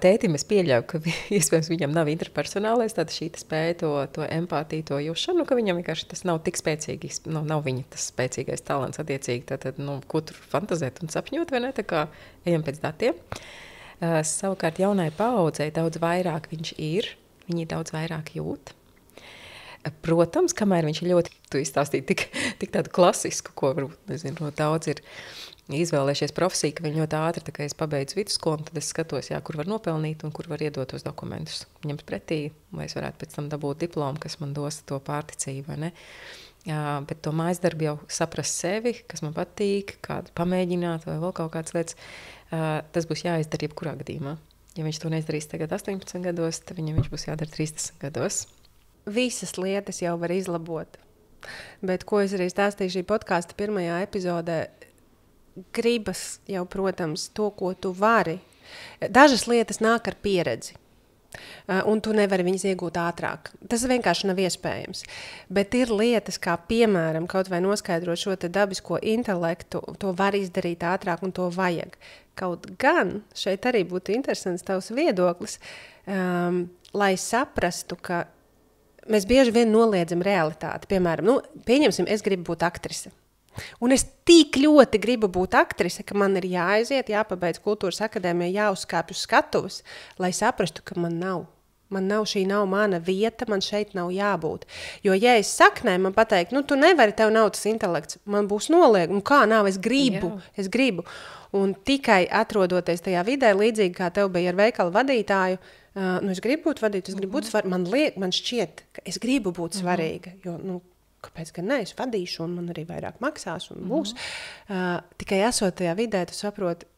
Tētim es pieļauju, ka iespējams viņam nav interpersonālais, tāda šī spēja to empātiju, to jušanu, ka viņam vienkārši tas nav tik spēcīgi, nav viņa tas spēcīgais talants attiecīgi, tātad, ko tur fantazēt un sapņot, vai ne, tā kā ejam pēc datiem. Savukārt jaunai paaudzei daudz vairāk viņš ir, viņi daudz vairāk jūt. Protams, kamēr viņš ir ļoti, tu izstāstīji tik tādu klasisku, ko varbūt, nezinu, daudz ir izvēlējušies profesiju, ka viņi ļoti ātri, tā kā es pabeidzu vidusskolu, tad es skatos, kur var nopelnīt un kur var iedot tos dokumentus. Ņemt pretī, vai es varētu pēc tam dabūt diplomu, kas man dos to pārticību, vai ne? Bet to mājasdarbu jau saprast sevi, kas man patīk, kādu pamēģināt vai vēl kaut kādas lietas, tas būs jāizdara jebkurā gadījumā. Ja viņš to neizdarīs tagad 18 gados, tad viņam viņš būs jādara 30 gados. Visas lietas jau var izlabot. Bet, ko es arī stāstīju šī podkāsta pirmajā epizodē, gribas jau, protams, to, ko tu vari. Dažas lietas nāk ar pieredzi. Un tu nevari viņas iegūt ātrāk. Tas vienkārši nav iespējams. Bet ir lietas, kā piemēram, kaut vai noskaidrot šo te dabisko intelektu, to var izdarīt ātrāk un to vajag. Kaut gan šeit arī būtu interesants tavs viedoklis, lai saprastu, ka mēs bieži vien noliedzam realitāti. Piemēram, pieņemsim, es gribu būt aktrise. Un es tik ļoti gribu būt aktrise, ka man ir jāaiziet, jāpabeidz kultūras akadēmija, jāuzkāpj uz skatuves, lai saprastu, ka man nav. Šī nav mana vieta, man šeit nav jābūt. Jo, ja es saknē, man pateikt, tu nevari, tev nav tas intelekts, man būs nolieg, kā nav, es gribu. Un tikai atrodoties tajā vidē, līdzīgi kā tev bija ar veikalu vadītāju, es gribu būt vadītāju, es gribu būt svarīga, man šķiet, ka es gribu būt svarīga, jo, kāpēc gan ne, es vadīšu un man arī vairāk maksās un būs. Tikai esot tajā vidē, tu saproti,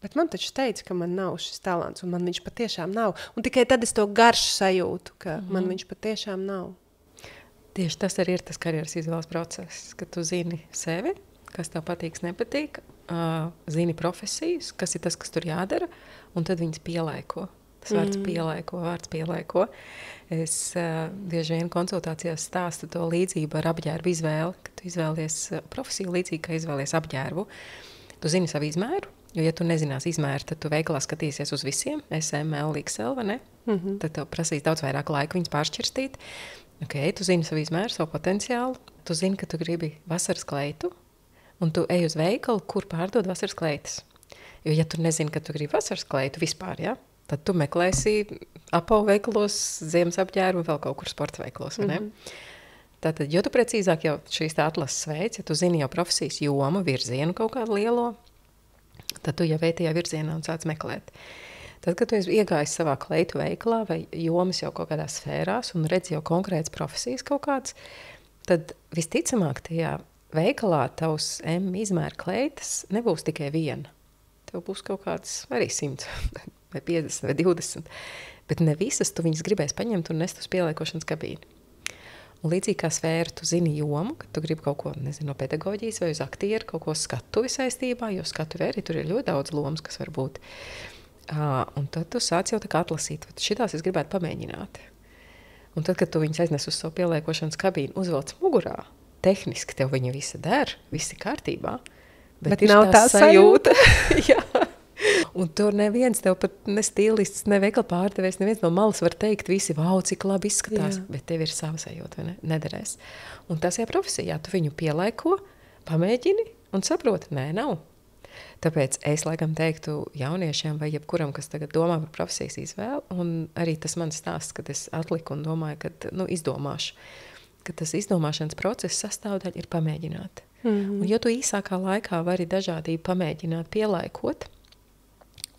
bet man taču teica, ka man nav šis talants un man viņš patiešām nav. Un tikai tad es to garšu sajūtu, ka man viņš patiešām nav. Tieši tas arī ir tas karjeras izvēles process, ka tu zini sevi, kas tev patīk, nepatīk, zini profesijas, kas ir tas, kas tur jādara, un tad viņas pielaiko. Tas vārds pielaiko. Es bieži vien konsultācijās stāstu to līdzību ar apģērbu izvēli, ka tu izvēlies profesiju līdzīgi, kā izvēlies apģērbu. Tu zini savu izmēru, jo ja tu nezinās izmēru, tad tu veikalā skatīsies uz visiem, SM, L, XL, vai ne? Tad tev prasīs daudz vairāk laika viņus pāršķirstīt. Tu zini savu izmēru, savu potenciālu, tu zini, ka tu gribi vasaras kleitu, un tu ej uz veikalu, kur pārdod vasaras kleitas. Jo ja tu nezini, ka tu gribi vasaras kleitu vispār, tad tu meklēsi apavu veikalos, ziemas apģērbu un vēl kaut kur sporta veikalos, vai ne? Tātad, jo tu precīzāk jau šīs tā atlases veids, ja tu zini jau profesijas jomu, virzienu kaut kādu lielo, tad tu jau ej tajā virzienā un sāc meklēt. Tad, kad tu iegājies savā kleitu veikalā vai jomas jau kaut kādās sfērās un redzi jau konkrētas profesijas kaut kāds, tad visticamāk tajā veikalā tavs M izmēra kleitas nebūs tikai viena. Tev būs kaut kāds arī 100 vai 50 vai 20, bet ne visas tu viņas gribēs paņemt un nest uz pieliekošanas kabīni. Un līdzīgi kā sfēra, tu zini jomu, ka tu gribi kaut ko, nezinu, no pedagoģijas vai uz aktieru, kaut ko skatuvi saistībā, jo skatuvi arī tur ir ļoti daudz lomas, kas var būt. Un tad tu sāc jau tā kā atlasīt, šitās es gribētu pamēģināt. Un tad, kad tu viņas aiznes uz savu pieliekošanas kabīnu, uzvelc mugurā, tehniski tev viņa visa der, viss ir kārtībā, bet nav tā sajūta. Jā. Un tur neviens tev pat ne stilists, ne veikala pārdevējs, neviens no malas var teikt, visi, vau, cik labi izskatās, bet tev ir sava sajūta, vai ne? Nederēs. Un tas ir profesijā, tu viņu pielaiko, pamēģini un saproti, nē, nav. Tāpēc es laikam teiktu jauniešiem vai jebkuram, kas tagad domā par profesijas izvēli, un arī tas mans stāsts, kad es atliku un domāju, ka izdomāšu, ka tas izdomāšanas procesa sastāvdaļa ir pamēģināt. Un jo tu īsākā laikā vari dažādību pamēģināt pielaikot,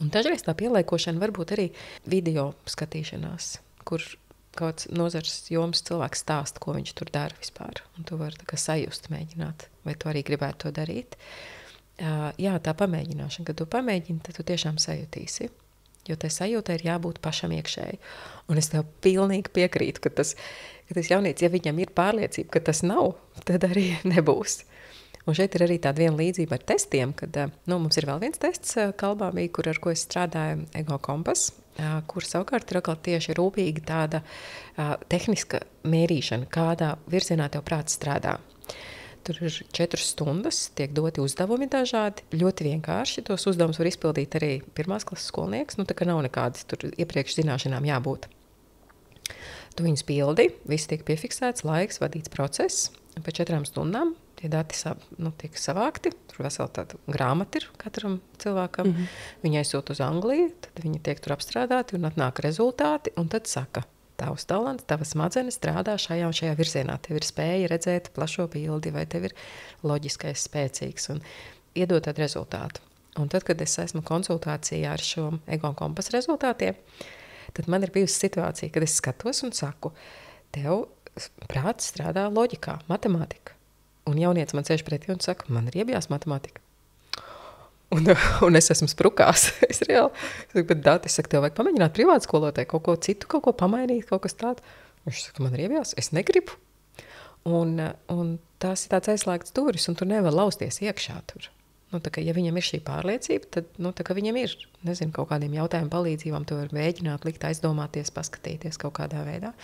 un dažreiz tā pielaikošana var būt arī video skatīšanās, kur kāds nozars jomas cilvēks stāsta, ko viņš tur dara vispār. Un tu vari tā kā sajust, mēģināt, vai tu arī gribētu to darīt. Jā, tā pamēģināšana, kad tu pamēģini, tad tu tiešām sajutīsi. Jo tai sajūtai ir jābūt pašam iekšēji. Un es tev pilnīgi piekrītu, ka tas jaunietis, ja viņam ir pārliecība, ka tas nav, tad arī nebūs. Un šeit ir arī tāda viena līdzība ar testiem, kad mums ir vēl viens tests Kalbāmī, ar ko es strādāju, Ego Kompas, kur savukārt ir atkal tieši rūpīgi tāda tehniska mērīšana, kādā virzienā tev prāts strādā. Tur ir 4 stundas, tiek doti uzdevumi dažādi, ļoti vienkārši. Tos uzdevumus var izpildīt arī 1. klases skolnieks, tā kā nav nekādas tur iepriekš zināšanām jābūt. Tu viņus pildi, viss tiek piefiksēts, laiks, vadīts process, un pēc 4 stundām tie dati tiek savākti, tur vesela tāda grāmata ir katram cilvēkam. Viņi aizsūt uz Angliju, tad viņi tiek tur apstrādāti un atnāk rezultāti, un tad saka, tavs talants, tavas smadzenes strādā šajā un šajā virzienā. Tev ir spēja redzēt plašo bildi, vai tev ir loģiskais spēcīgs, un iedot tādu rezultātu. Un tad, kad es esmu konsultācijā ar šo Ego Kompas rezultātiem, tad man ir bijusi situācija, kad es skatos un saku, tev prāts strādā loģikā, matemātika. Un jaunietis man sēž pretī un saka, man ir iebjās matemātika. Un es esmu sprukās. Es reāli saku, bet dati, es saku, tev vajag pamēģināt privātu skolotāju, kaut ko citu, kaut ko pamainīt, kaut kas tāds. Viņš saka, man ir iebjās, es negribu. Un tās ir tāds aizslēgts durvis, un tu nevar lausties iekšā tur. Tā kā, ja viņam ir šī pārliecība, tad tā kā viņam ir, nezinu, kaut kādiem jautājumu palīdzībām, tu var mēģināt likt aizdomāties, paskatīties kaut kādā veidā.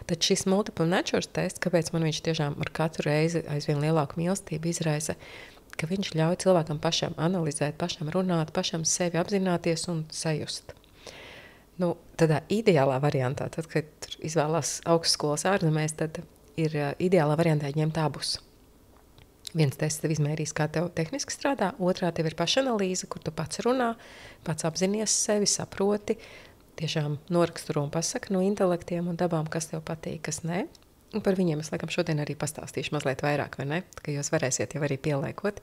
Tad šis multiple natures tests, kāpēc man viņš tiešām ar katru reizi aizvien lielāku mīlestību izraisa, ka viņš ļauj cilvēkam pašam analizēt, pašam runāt, pašam sevi apzināties un sajust. Tādā ideālā variantā, tad, kad izvēlās augstskolas ārzemēs, tad ir ideālā variantā ņemt abus. Viens tests tev izmērīs, kā tev tehniski strādā, otrā tev ir pašanalīze, kur tu pats runā, pats apzinies sevi, saproti, tiešām noraksturo un pasaka no intelektiem un dabām, kas tev patīk, kas ne. Un par viņiem es laikam šodien arī pastāstīšu mazliet vairāk, vai ne? Ka jūs varēsiet jau arī pieliekot.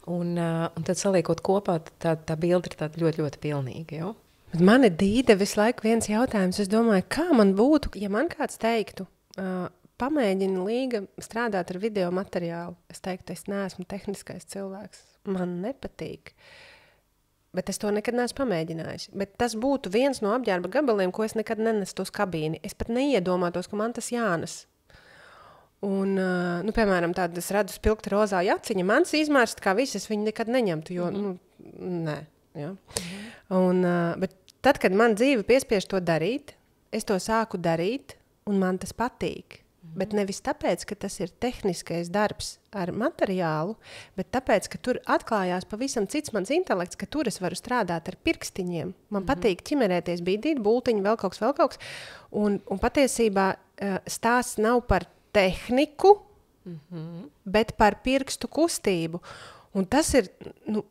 Un tad saliekot kopā, tā bilde ir tāda ļoti, ļoti pilnīga. Jo? Bet man ir Dīde visu laiku viens jautājums. Es domāju, kā man būtu, ja man kāds teiktu, pamēģina Līga strādāt ar video materiālu. Es teiktu, es neesmu tehniskais cilvēks. Man nepatīk. Bet es to nekad neesmu pamēģinājis. Bet tas būtu viens no apģērba gabaliem, ko es nekad nenestu uz kabīni. Es pat neiedomātos, ka man tas jānes. Un, piemēram, tādu es redzu spilgta rozā jaciņa. Mans izmērst kā viss, es viņu nekad neņemtu, jo, nē. Ja? Un, bet tad, kad man dzīve piespiež to darīt, es to sāku darīt, un man tas patīk. Bet nevis tāpēc, ka tas ir tehniskais darbs ar materiālu, bet tāpēc, ka tur atklājās pavisam cits mans intelekts, ka tur es varu strādāt ar pirkstiņiem. Man patīk ķimerēties, bīdīt, bultiņu, vēl kaut kas. Un patiesībā stāsts nav par tehniku, bet par pirkstu kustību. Un tas ir,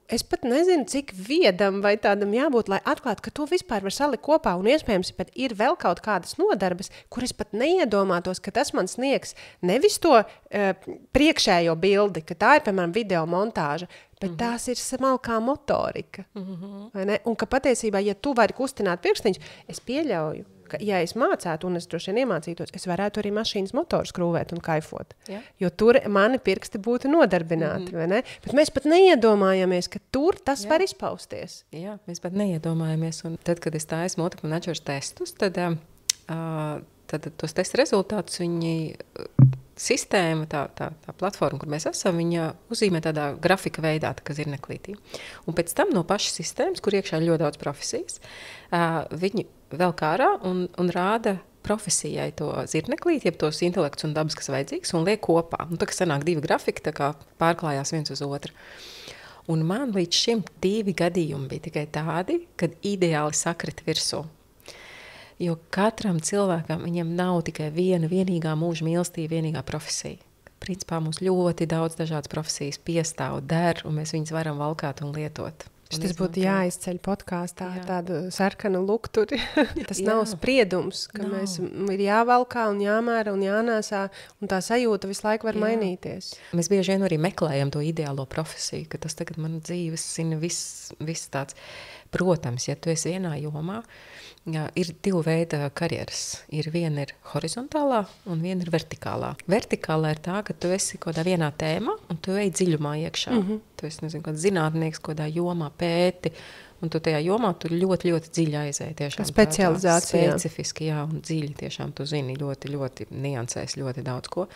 es pat nezinu, cik viedam vai tādam jābūt, lai atklātu, ka to vispār var salikt kopā, un iespējams pat ir vēl kaut kādas nodarbes, kur es pat neiedomātos, ka tas man sniegs nevis to priekšējo bildi, ka tā ir, piemēram, video montāža, bet tās ir smalkā motorika. Vai ne? Un ka patiesībā, ja tu vari kustināt pirkstiņus, es pieļauju, ka, ja es mācētu, un es droši vien iemācītos, es varētu arī mašīnas motoru skrūvēt un kaifot. Ja. Jo tur mani pirksti būtu nodarbināti, vai ne? Bet mēs pat neiedomājamies, ka tur tas var izpausties. Jā, mēs pat neiedomājamies. Un tad, kad es tāju multiple natures testus, tad tos testu rezultātus viņi sistēma, tā platforma, kur mēs esam, viņa uzzīmē tādā grafika veidā, tā kā zirneklītī. Un pēc tam no pašas sistēmas, kur iekšā ir ļoti daudz profesijas, viņi vēl kārā un rāda profesijai to zirneklīti, jeb tos intelekts un dabas, kas vajadzīgs, un liek kopā. Tā kā sanāk 2 grafiki, tā kā pārklājās viens uz otru. Un man līdz šim 2 gadījumi bija tikai tādi, kad ideāli sakrita virsū. Jo katram cilvēkam viņam nav tikai vienīgā mūža mīlestība, vienīgā profesija. principā mums ļoti daudz dažādas profesijas piestāv, der, un mēs viņas varam valkāt un lietot. Tas būtu jāizceļ podkāstā, tādu sarkanu lukturi. Tas nav spriedums, ka mēs ir jāvalkā un jāmēra un jānēsā, un tā sajūta visu laiku var mainīties. Mēs bieži vien arī meklējam to ideālo profesiju, ka tas tagad man dzīves zina viss tāds. Protams, ja tu esi vienā jomā, ir divi veidi karjeras. Viena ir horizontālā un viena ir vertikālā. Vertikālā ir tā, ka tu esi kaut kādā vienā tēmā un tu ej dziļumā iekšā. Tu esi, nezinu, kāds zinātnieks, kaut kādā jomā pēti, un tu tajā jomā tu ļoti, ļoti dziļi aizēji. Tiešām specializācija. Specifiski, jā, un dziļi tiešām tu zini ļoti, ļoti niansēs ļoti daudz ko.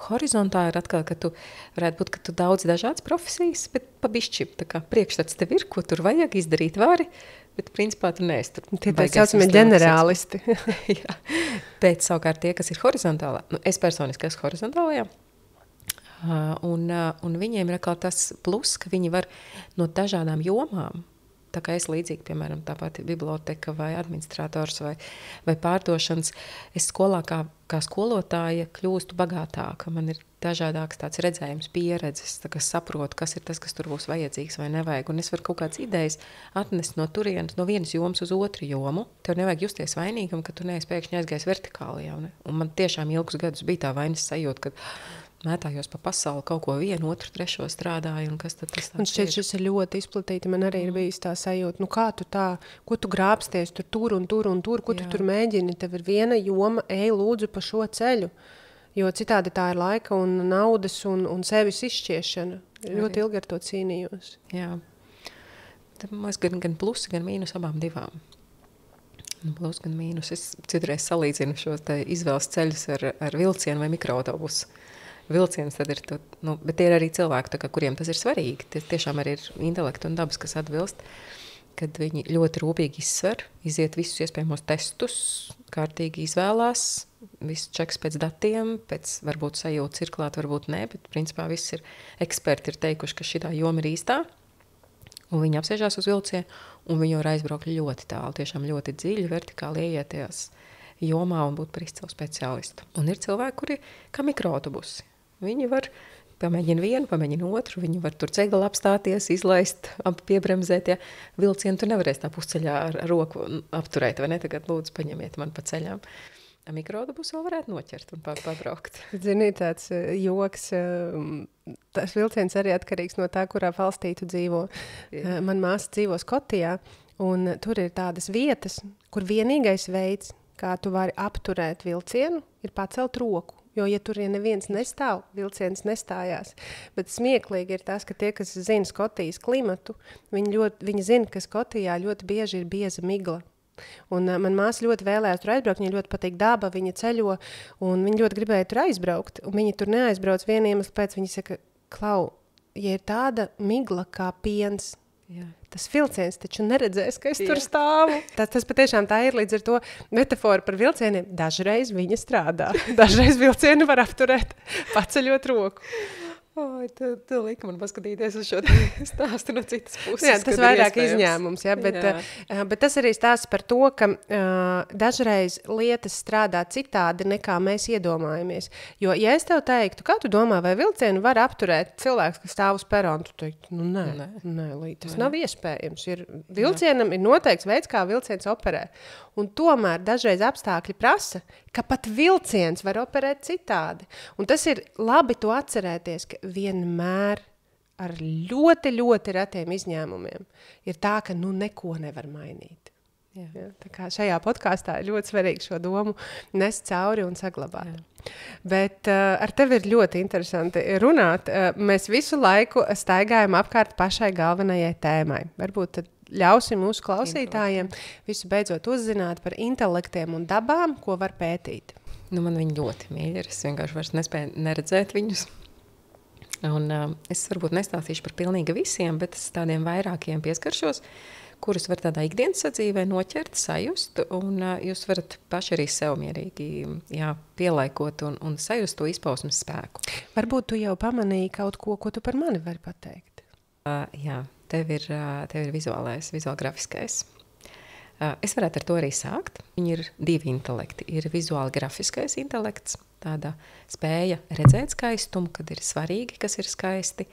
Horizontā ir atkal, ka tu varētu būt, ka tu daudz dažādas profesijas, bet pa bišķi, tā kā priekšstats tev ir, ko tur vajag izdarīt vari, bet principā tu neesi tur. Tie tā saucamie ģenerālisti. Jā. Bet savukārt tie, kas ir horizontālā, es personiski esmu horizontālajā, un viņiem ir atkal tas plus, ka viņi var no dažādām jomām, tā kā es līdzīgi, piemēram, tāpat biblioteka vai administrators vai pārdošanas, es skolā kā skolotāja kļūstu bagātāka. Man ir dažādāks tāds redzējums, pieredzes, tā kā saprotu, kas ir tas, kas tur būs vajadzīgs vai nevajag. Un es varu kaut kādas idejas atnest no turienes, no vienas jomas uz otru jomu. Tev nevajag justies vainīgam, ka tu neesi pēkšņi aizgājis vertikālajā. Un man tiešām ilgus gadus bija tā vainas sajūta, ka mētājos pa pasauli, kaut ko vienu, otru, trešo strādāju, un kas tad tas tāds un šķiet, šis ir ļoti izplatīti. Man arī ir bijis tā sajūta, kā tu tā, ko tu grābsties tur un tur, ko tu tur mēģini, tev ir viena joma, ej lūdzu pa šo ceļu, jo citādi tā ir laika un naudas un sevis izšķiešana. Ļoti ilgi ar to cīnījos. Jā. Tad mums gan plusi, gan mīnus abām divām. Plus, gan mīnus. Es citreiz salīdzinu šos izvēles ceļus ar vilcienu vai mikroautobusu. Vilciens tad ir, bet tie ir arī cilvēki, kuriem tas ir svarīgi. Tie tiešām arī ir intelekti un dabas, kas atbilst, kad viņi ļoti rūpīgi izsver, iziet visus iespējamos testus, kārtīgi izvēlās, visu čeks pēc datiem, pēc varbūt sajūtas ir klāt, varbūt nē, bet principā viss ir, eksperti ir teikuši, ka šitā joma ir īstā, un viņi apsēžās uz vilcienu, un viņi var aizbraukt ļoti tālu, tiešām ļoti dziļi, vertikāli ieieties jomā un būt par izcilu speciālistu. Un ir cilvēki, kuri kā mikroautobusi. Viņi var pamēģina vienu, pamēģina otru, viņi var tur cegli apstāties, izlaist, piebremzēt, ja vilcienu tu nevarēsi tā pusceļā ar roku apturēt, vai ne? Tagad lūdzu paņemiet man pa ceļām. Mikroautobusu vēl varētu noķert un pabraukt. Zini, tāds joks, tas vilciens arī atkarīgs no tā, kurā valstī tu dzīvo. Man māsa dzīvo Skotijā, un tur ir tādas vietas, kur vienīgais veids, kā tu vari apturēt vilcienu, ir pacelt roku. Jo, ja tur neviens nestāv, vilciens nestājās. Bet smieklīgi ir tas, ka tie, kas zina Skotijas klimatu, viņi zina, ka Skotijā ļoti bieži ir bieza migla. Un man māsa ļoti vēlējās tur aizbraukt, viņai ļoti patīk daba, viņa ceļo, un viņa ļoti gribēja tur aizbraukt. Un viņa tur neaizbrauc vienu iemeslu pēc, viņa saka, Klau, ja ir tāda migla kā piens, tas vilciens taču neredzēs, ka es tur stāvu. Tas patiešām tā ir, līdz ar to metafora par vilcieniem. Dažreiz viņa strādā. Dažreiz vilcienu var apturēt, paceļot roku. Tu lika man paskatīties uz šo stāstu no citas puses. Jā, tas vairāk izņēmums, bet tas arī stāsts par to, ka dažreiz lietas strādā citādi, nekā mēs iedomājamies. Jo, ja es tev teiktu, kā tu domā, vai vilcienu var apturēt cilvēks, kas stāv uz peronu, tu teiktu, nē, tas nav iespējams. Vilcienam ir noteikts veids, kā vilciens operē. Un tomēr dažreiz apstākļi prasa, ka pat vilciens var operēt citādi. Un tas ir labi to atcerēties, ka vienmēr ar ļoti, ļoti retiem izņēmumiem ir tā, ka neko nevar mainīt. Ja? Tā kā šajā podkāstā ir ļoti svarīgi šo domu nest cauri un saglabāt. Bet ar tevi ir ļoti interesanti runāt. Mēs visu laiku staigājam apkārt pašai galvenajai tēmai. Varbūt tad ļausim mūsu klausītājiem visu beidzot uzzināt par intelektiem un dabām, ko var pētīt. Man viņi ļoti mīļi ir. Es vienkārši vairs nespēju neredzēt viņus. Un es varbūt nestāstīšu par pilnīgi visiem, bet es tādiem vairākiem pieskaršos, kurus var tādā ikdienas sadzīvē noķert, sajust, un jūs varat paši arī sev mierīgi pielaikot un sajust to izpausmes spēku. Varbūt tu jau pamanīji kaut ko tu par mani vari pateikt? Jā, tev ir vizuālais, vizuālgrafiskais. Es varētu ar to arī sākt. Viņi ir 2 intelekti. Ir vizuāli grafiskais intelekts, tāda spēja redzēt skaistumu, kad ir svarīgi, kas ir skaisti,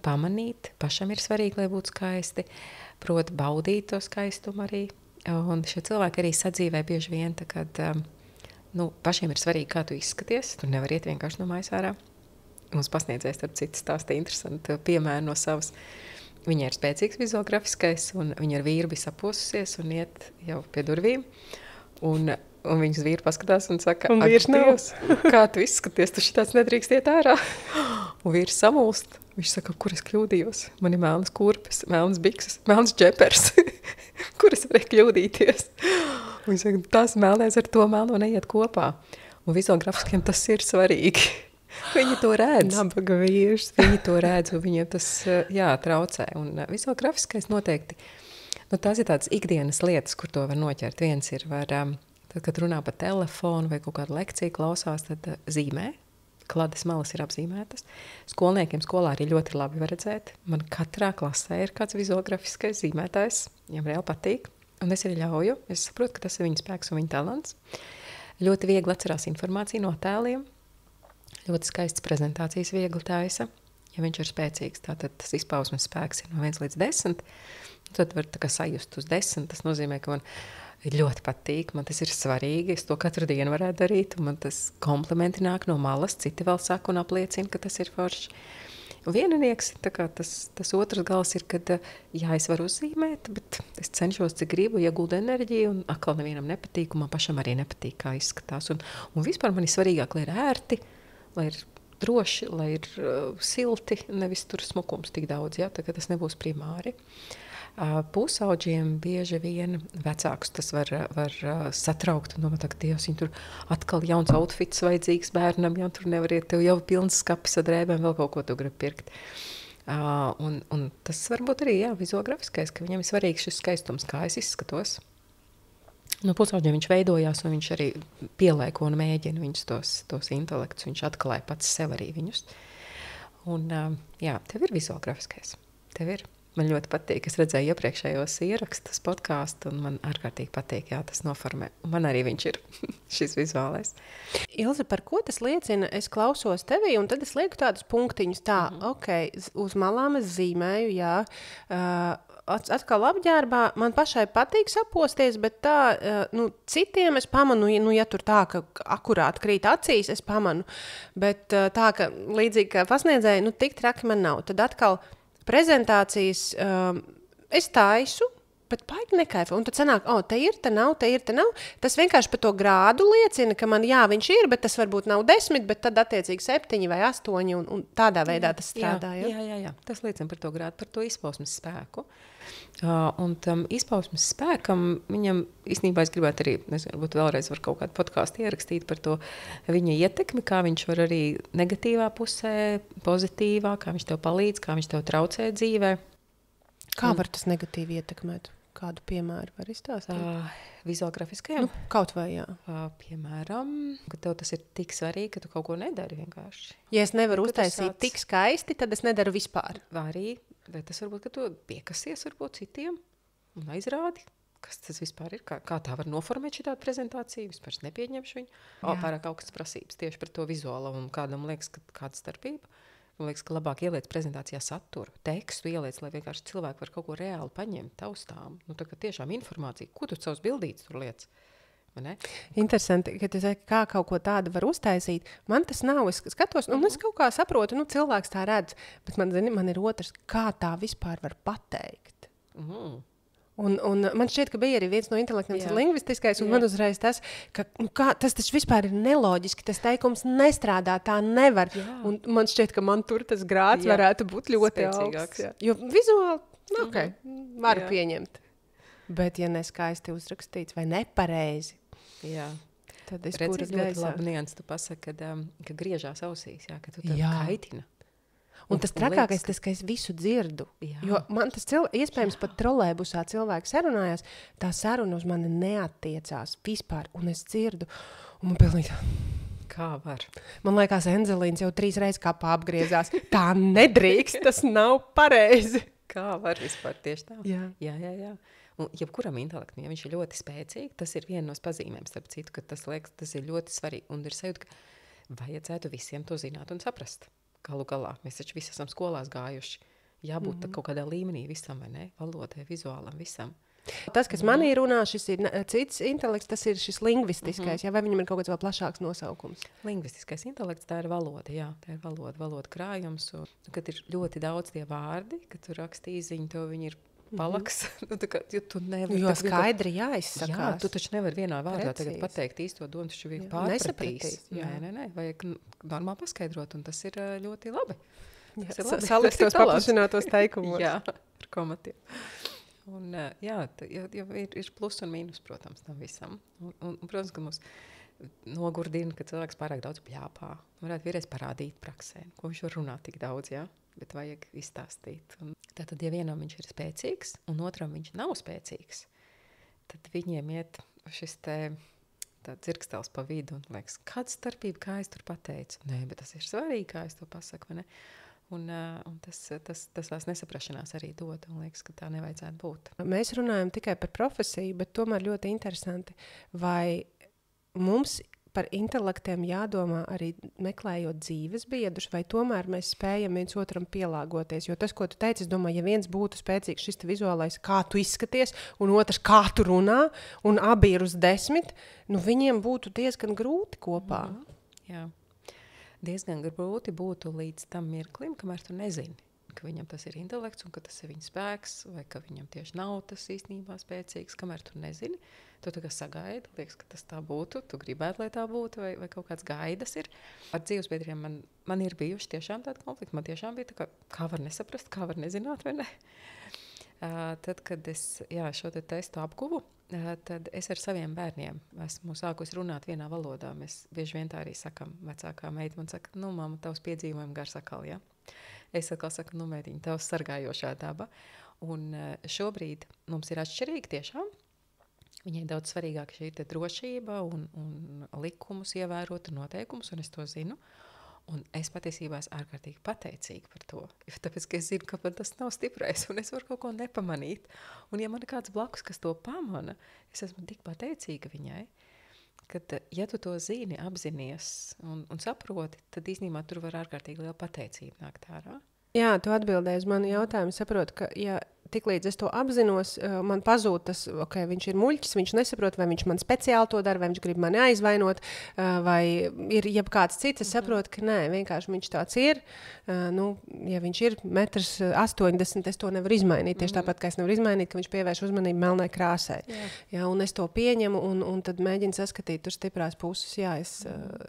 pamanīt, pašam ir svarīgi, lai būtu skaisti, proti baudīt to skaistumu arī. Un šie cilvēki arī sadzīvē bieži vien, kad pašiem ir svarīgi, kā tu izskaties. Tu nevar iet vienkārši no mājas ārā. Mums pasniedzējs, starp citu, stāstīja interesanti piemēru no savas. Viņai ir spēcīgs vizuālgrafiskais, un viņa ar vīru bija saposusies un iet jau pie durvīm. Un viņas vīru paskatās un saka, un vīrs nav. Kā tu izskaties, tu šitāds nedrīkst iet ārā. Un vīrs samulst. Viņš saka, kur es kļūdījos? Man ir melnas kurpes, melnas bikses, melnas džepers. Kur es varēju kļūdīties? Un viņš saka, tās melnēs ar to melno neiet kopā. Un vizuālgrafiskiem tas ir svarīgi. Viņi to redz. Nabaga vīrs. Viņi to redz, un viņiem tas traucē. Un vizuālgrafiskais noteikti, tās ir tādas ikdienas lietas, kur to var noķert. Viens ir, tad, kad runā pa telefonu vai kaut kādu lekciju klausās, tad zīmē. Klades malas ir apzīmētas. Skolniekiem skolā arī ļoti labi var redzēt. Man katrā klasē ir kāds vizuālgrafiskais zīmētājs. Viņam reāli patīk. Un es arī ļauju. Es saprotu, ka tas ir viņa spēks un viņa talants. Ļoti viegli atcerās informāciju no tēliem. Ļoti skaistas prezentācijas viegli taisa. Ja viņš ir spēcīgs, tātad tas izpausmes spēks ir no 1 līdz 10. Tad var tā kā sajust uz 10. Tas nozīmē, ka man ļoti patīk, man tas ir svarīgi, es to katru dienu varētu darīt, un man tas komplimenti nāk no malas, citi vēl saka un apliecina, ka tas ir forši. Un vieninieks, tā kā tas otrs gals ir, kad es varu uzzīmēt, bet es cenšos, cik gribu, ieguldu enerģiju, un atkal nevienam nepatīk, un man pašam arī nepatīk, kā izskatās. Un vispār man ir svarīgāk, lai ir ērti, lai ir droši, lai ir silti, nevis tur smukums tik daudz, tā kā tas nebūs primāri. Pusauģiem bieži vien vecākus tas var satraukt un domāt, ka Dievs, viņi tur atkal jauns outfits vajadzīgs bērnam, ja tur nevar iet, tev jau pilns skapis ar drēbēm, vēl kaut ko tu gribi pirkt. Un tas varbūt arī, vizuālgrafiskais, ka viņam ir svarīgs šis skaistums, kā es izskatos. No pusauģiem viņš veidojās, un viņš arī pielēko un mēģina viņus tos intelektus, viņš atklāja pats sev arī viņus. Un tev ir vizuālgrafiskais, tev ir. Man ļoti patīk. Es redzēju iepriekšējos ierakstus, podkāstu, un man ārkārtīgi patīk, tas noformē. Un man arī viņš ir šis vizuālais. Ilze, par ko tas liecina? Es klausos tevī, un tad es lieku tādus punktiņus. Uz malām es zīmēju, atkal apģērbā. Man pašai patīk saposties, bet citiem es pamanu, ja tur tā, ka akurāt krīt acīs, es pamanu. Bet tā, ka līdzīgi kā pasniedzēji, tik traki man nav. Tad atkal prezentācijas es taisu, bet baigi nekaifu. Un tad sanāk, te ir, te nav. Tas vienkārši par to grādu liecina, ka man, viņš ir, bet tas varbūt nav 10, bet tad attiecīgi 7 vai 8, un tādā veidā tas strādā. Jā. Tas liecina par to grādu, par to izpausmes spēku. Un tam izpausmes spēkam, viņam īstenībā es gribētu arī, varbūt vēlreiz var kaut kādu podkāstu ierakstīt par to viņa ietekmi, kā viņš var arī negatīvā pusē, pozitīvā, kā viņš tev palīdz, kā viņš tev traucē dzīvē. Kā var tas negatīvi ietekmēt? Kādu piemēru var izstāstīt? Vizuālgrafiskajam? Kaut vai, jā. Piemēram, ka tev tas ir tik svarīgi, ka tu kaut ko nedari vienkārši. Ja es nevaru uztaisīt tik skaisti, tad es nedaru vispār. Vai tas varbūt, ka tu piekasies varbūt citiem un aizrādi, kas tas vispār ir, kā tā var noformēt šī tāda prezentācija, vispār es nepieņemšu viņu. Pārāk augstas prasības tieši par to vizuālo, un kādam liekas, ka kāda starpība. Man liekas, ka labāk ieliec prezentācijā saturu, tekstu ieliec, lai vienkārši cilvēki var kaut ko reāli paņemt, taustām. Tā kā tiešām informācija, ko tu savus bildītes tur liec? Interesanti, ka tu saki, kā kaut ko tādu var uztaisīt. Man tas nav, es skatos, un es kaut kā saprotu, cilvēks tā redz, bet man ir otrs, kā tā vispār var pateikt. Un man šķiet, ka bija arī viens no intelektiem, tas ir lingvistiskais, un man uzreiz tas, ka tas taču vispār ir neloģiski, tas teikums nestrādā, tā nevar. Un man šķiet, ka man tur tas grāds varētu būt ļoti augsts. Jo vizuāli, varu pieņemt. Bet ja neskaisti uzrakstīts vai nepareizi, tad es kuras ļoti labi nians, tu pasaki, ka griežās ausīs, ka tu tev kaitina. Un tas trakākais, tas, ka es visu dzirdu. Jo man tas iespējams pat trolēbusā cilvēki sarunājās, tā saruna uz mani neattiecās vispār, un es dzirdu, un man pilnīgi... Kā var? Man liekas, Enzelīns jau 3 reizes kapā apgriezās. Tā nedrīkst, tas nav pareizi. Kā var vispār tieši tā? Jā. Jā. Un jebkuram intelektam, ja viņš ir ļoti spēcīgi, tas ir viena no pazīmēm, starp citu, ka tas ir ļoti svarīgi. Un ir sajūta, ka vajadzētu visiem to zināt un saprast. Galu galā, mēs taču visi esam skolās gājuši. Jābūt kaut kādā līmenī visam, vai ne? Valodai, vizuālam, visam. Tas, kas manī runā, šis ir cits intelekts, tas ir šis lingvistiskais, vai viņam ir kaut kāds vēl plašāks nosaukums? Lingvistiskais intelekts, tā ir valoda, jā, tā ir valoda krājums, un kad ir ļoti daudz tie vārdi, kad tu raksti īziņu, to viņi ir palaks, tu nevari... Jo skaidri jāizsakās. Jā, tu taču nevari vienā vārdā tagad pateikt īsto domu, taču vajag pārpratīs. Nē, vajag normāli paskaidrot, un tas ir ļoti labi. Salikt tos paplašinātos teikumos. Jā, ar komatiem. Un, jā, ir plus un mīnus, protams, tam visam. Un protams, ka mums nogurdina, ka cilvēks pārāk daudz bļāpā. Varētu vienreiz parādīt praksē, ko viņš var runāt tik daudz, jā, bet vajag izstāstīt. Un tātad, ja vienam viņš ir spēcīgs, un otram viņš nav spēcīgs, tad viņiem iet šis dzirkstels pa vidu, un liekas, kāda starpība, kā es tur pateicu? Nē, bet tas ir svarīgi, kā es to pasaku, vai ne? Un tas tās nesaprašanās arī dod, un liekas, ka tā nevajadzētu būt. Mēs runājam tikai par profesiju, bet tomēr ļoti interesanti, vai mums par intelektiem jādomā arī meklējot dzīves biedrus, vai tomēr mēs spējam viens otram pielāgoties, jo tas, ko tu teici, es domāju, ja viens būtu spēcīgs šis vizuālais, kā tu izskaties, un otrs, kā tu runā, un abi ir uz 10, nu viņiem būtu diezgan grūti kopā. Jā. Diezgan grūti būtu līdz tam mirklim, kamēr tu nezini, ka viņam tas ir intelekts un ka tas ir viņa spēks, vai ka viņam tieši nav tas īstenībā spēcīgs, kamēr tu nezini. Tu tā kā sagaidi, liekas, ka tas tā būtu, tu gribētu, lai tā būtu, vai kaut kāds gaidas ir. Ar dzīvesbiedriem man ir bijuši tiešām tādi konflikti, man tiešām bija tā kā var nesaprast, kā var nezināt, vai ne? Tad, kad es šo testu apguvu, tad es ar saviem bērniem esmu sākusi runāt vienā valodā. Mēs bieži vien tā arī sakam. Vecākā meita man saka, nu, mamma, tavs piedzīvojumi gars atkal, ja? Es atkal saku, nu, meitiņa, tavs sargājošā daba. Un šobrīd mums ir atšķirīgi tiešām. Viņai daudz svarīgāk šī drošība un likumus ievērot un noteikumus, un es to zinu. Un es patiesībā esmu ārkārtīgi pateicīga par to, tāpēc, ka es zinu, ka man tas nav stiprais, un es varu kaut ko nepamanīt. Un ja man ir kāds blakus, kas to pamana, es esmu tik pateicīga viņai, ka, ja tu to zini, apzinies un saproti, tad īstenībā tur var ārkārtīgi liela pateicība nākt ārā. Jā, tu atbildēji uz mani jautājumu, saprotu, ka, ja tiklīdz es to apzinos, man pazūd tas, ok, viņš ir muļķis, viņš nesaprot, vai viņš man speciāli to dara, vai viņš grib mani aizvainot, vai ir jebkāds cits, es saprotu, ka nē, vienkārši viņš tāds ir, nu, ja viņš ir 1,80 m, es to nevaru izmainīt, tieši tāpat, ka es nevaru izmainīt, ka viņš pievērš uzmanību melnai krāsai. Jā, un es to pieņemu, un tad mēģinu saskatīt tur stiprās puses, jā, es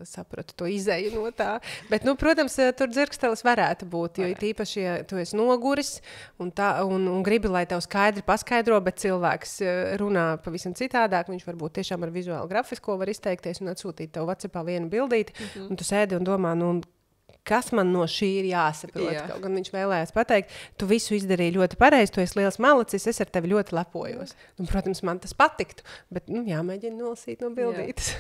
sapratu to izēju no tā, bet, nu, protams, tur dzirkstelis varētu būt, jo īpaši, ja tu esi noguris, un gribi, lai tev skaidri paskaidro, bet cilvēks runā pavisam citādāk, viņš varbūt tiešām ar vizuālu grafisko var izteikties un atsūtīt tev WhatsAppā vienu bildīti, un tu sēdi un domā, nu, kas man no šī ir jāsaprot, kaut gan viņš vēlējās pateikt, tu visu izdarīji ļoti pareizi, tu esi liels malacis, es ar tevi ļoti lepojos. Un, protams, man tas patiktu, bet, nu, jāmēģina nolasīt no bildītes.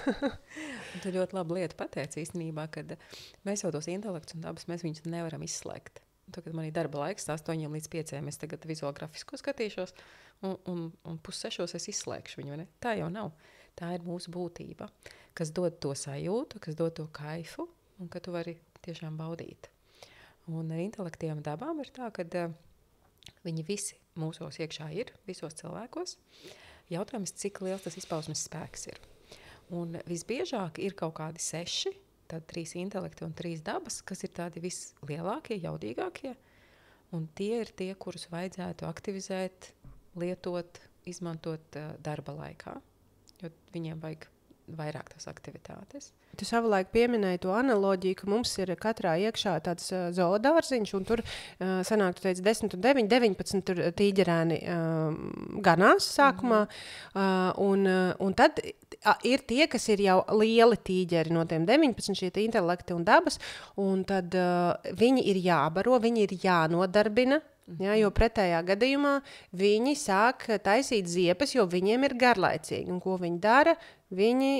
Tu ļoti labu lietu pateici īstenībā, kad mēs jau tos intelektus un dabas, mēs viņus nevaram izslēgt. Tagad man ir darba laiks, 8 līdz 5, es tagad vizuālgrafisko skatīšos, un 5:30 es izslēgšu viņu, vai ne? Tā jau nav. Tā ir mūsu būtība, kas dod to sajūtu, kas dod to kaifu, un ka tu vari tiešām baudīt. Un ar intelektiem dabām ir tā, ka viņi visi mūsos iekšā ir, visos cilvēkos. Jautājums, cik liels tas izpausmes spēks ir. Un visbiežāk ir kaut kādi 6, tad 3 intelekti un 3 dabas, kas ir tādi vislielākie, jaudīgākie. Un tie ir tie, kurus vajadzētu aktivizēt, lietot, izmantot darba laikā. Jo viņiem vajag vairāk tās aktivitātes. Tu savulaik pieminēji to analoģiju, ka mums ir katrā iekšā tāds zoodārziņš, un tur sanāk, tu teici, 10 un 9, 19 tur tīģerēni ganās sākumā, un tad ir tie, kas ir jau lieli tīģeri no tiem 19, šie intelekti un dabas, un tad viņi ir jābaro, viņi ir jānodarbina, ja, jo pretējā gadījumā viņi sāk taisīt ziepes, jo viņiem ir garlaicīgi. Un ko viņi dara? Viņi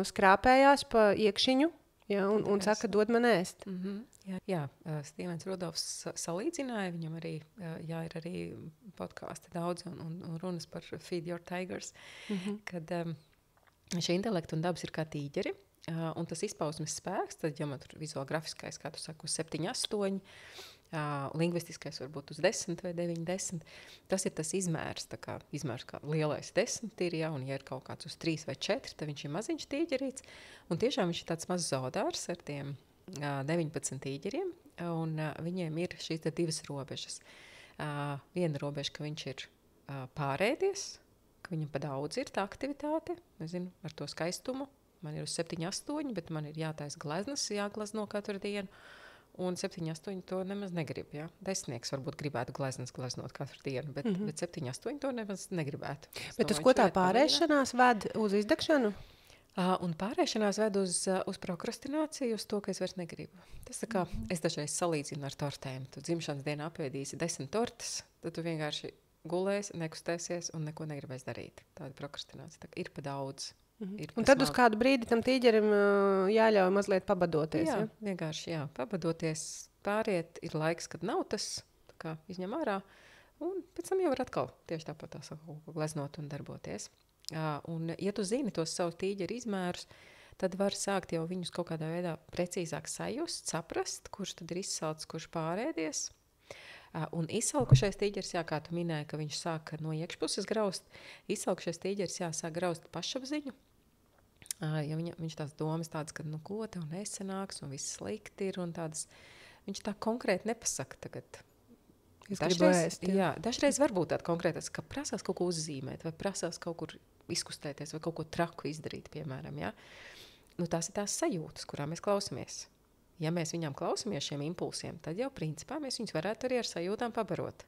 skrāpējās pa iekšiņu Jā, un saka, dod man ēst. Jā, Stīvens Rudolfs salīdzināja, viņam arī, ir arī podkāsti daudz un runas par Feed Your Tigers, kad šie intelekti un dabas ir kā tīģeri, un tas izpausmes spēks, tad, ja man tur vizuālgrafiskais, kā tu saki, uz 7, 8, lingvistiskais varbūt uz 10 vai 9, 10. Tas ir tas izmērs, kā lielais 10 ir, ja, un ja ir kaut kāds uz 3 vai 4, tad viņš ir maziņš tīģerīts, un tiešām viņš ir tāds mazs zoodārs ar tiem 19 tīģeriem, un viņiem ir šīs 2 robežas. Viena robeža, ka viņš ir pārēdies, ka viņam pa daudz ir tā aktivitāte, nezinu, ar to skaistumu. Man ir uz 7, 8, bet man ir jātaisa gleznas, jāglazno katru dienu. Un 7, 8 to nemaz negrib. Ja? 10 varbūt gribētu gleznot katru dienu, bet 7, 8 to nemaz negribētu. Bet uz ko tā pārēšanās ved uz izdegšanu? Un pārēšanās ved uz prokrastināciju, uz to, ka es vairs negribu. Tas tā kā es dažreiz salīdzinu ar tortēm. Tu dzimšanas dienā apēdīsi 10 tortes, tad tu vienkārši gulēsi, nekustēsies un neko negribēs darīt. Tāda prokrastinācija tā ir pa daudz. Un tad uz kādu brīdi tam tīģerim jāļauj mazliet pabadoties. Jā, vienkārši pabadoties, pāriet, ir laiks, kad nav tas, tā kā izņem ārā, un pēc tam jau var atkal tieši tāpat tā saku, gleznot un darboties. Un ja tu zini tos savus tīģeru izmērus, tad var sākt jau viņus kaut kādā veidā precīzāk sajust, saprast, kurš tad ir izsalcis, kurš pārēdies. Un izsalkušais tīģeris, kā tu minēji, ka viņš sāk no iekšpuses graust, izsalkušais tīģeris sāk graust pašapziņu. Ja viņš tās domas tādas, ka ko tev nesanāks un viss slikti ir un tādas, viņš tā konkrēti nepasaka tagad. Dažreiz var būt tāda konkrētas, ka prasās kaut ko uzzīmēt vai prasās kaut kur izkustēties vai kaut ko traku izdarīt, piemēram. Ja? Tās ir tās sajūtas, kurām mēs klausamies. Ja mēs viņām klausamies šiem impulsiem, tad jau principā mēs viņus varētu arī ar sajūtām pabarot.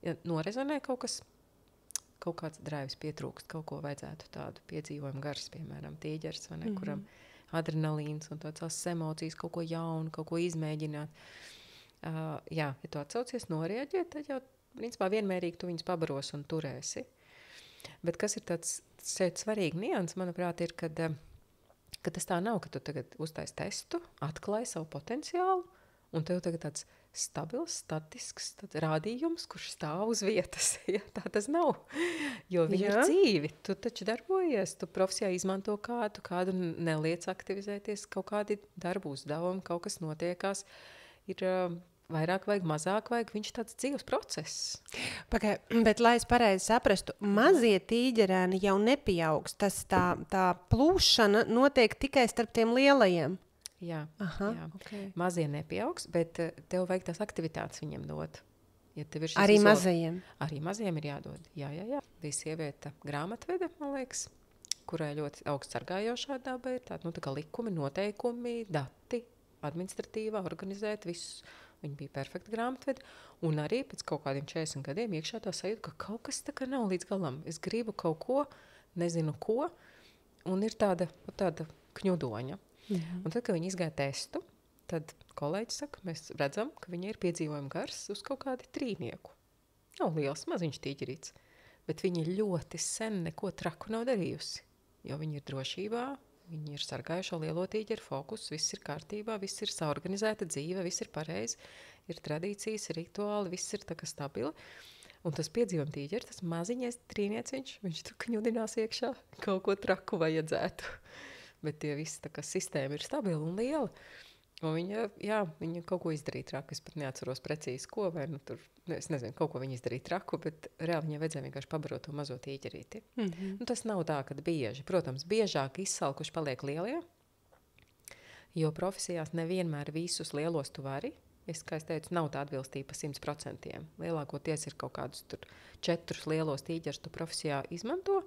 Ja norezonē kaut kāds draivis pietrūkst, kaut ko vajadzētu tādu piedzīvojumu gars, piemēram, tīģers, vai ne, kuram adrenalīns un tādas emocijas, kaut ko jaunu, kaut ko izmēģināt. Ja tu atsaucies norēģēt, tad jau principā vienmērīgi tu viņus pabaros un turēsi. Bet kas ir tāds šeit svarīgi nians, manuprāt, ir, ka tas tā nav, ka tu tagad uztais testu, atklāji savu potenciālu, un tev tagad tāds stabils, statisks rādījums, kurš stāv uz vietas. Ja, tā tas nav, jo viņi ir dzīvi. Tu taču darbojies, tu profesijā izmanto kādu neliec aktivizēties, kaut kādi darbu uzdevumi, kaut kas notiekās, ir vairāk vajag, mazāk vajag, viņš tāds dzīves process. Bet, lai es pareizi saprastu, mazie tīģerēni jau nepieaugs. Tā plūšana notiek tikai starp tiem lielajiem. Jā. Okay. Mazie nepieaugs, bet tev vajag tās aktivitātes viņiem dot. Ja tev ir arī mazajiem? Arī mazajiem ir jādod. Jā. Bija sieviete grāmatvede, man liekas, kurai ļoti augsts sargājošā daba ir. Tā kā likumi, noteikumi, dati, administratīvā, organizēt visus. Viņa bija perfekta grāmatvede. Un arī pēc kaut kādiem 40 gadiem iekšā tā sajūta, ka kaut kas tā kā nav līdz galam. Es gribu kaut ko, nezinu ko, un ir tāda kņudoņa. Un tad, kad viņi izgāja testu, tad kolēģis saka, mēs redzam, ka viņa ir piedzīvojuma gars uz kaut kādu 3. Nav liels, maziņš tīģerīts, bet viņa ļoti sen neko traku nav darījusi, jo viņa ir drošībā, viņi ir sargājušo lielo tīģeru fokus, viss ir kārtībā, viss ir saorganizēta dzīve, viss ir pareizi, ir tradīcijas, rituāli, viss ir tā kā stabili. Un tas piedzīvojuma tīģeri, tas maziņais trīnieciņš, viņš tur kņudinās iekšā, kaut ko traku vajadzētu. Bet tie visi tā kā sistēma ir stabila un liela. Un viņa kaut ko izdarīja traku. Es pat neatceros precīzi, ko. Vai, es nezinu, kaut ko viņa izdarīja traku, bet reāli viņai vajadzēja vienkārši pabarot to mazo tīģerīti. Tas nav tā, ka bieži. Protams, biežāk izsalkuši paliek lielie, jo profesijās nevienmēr visus lielos tu vari. Kā es teicu, nav tā atbilstība 100%. Lielākoties ir kaut kādus 4 lielos tīģerus tu profesijā izmanto,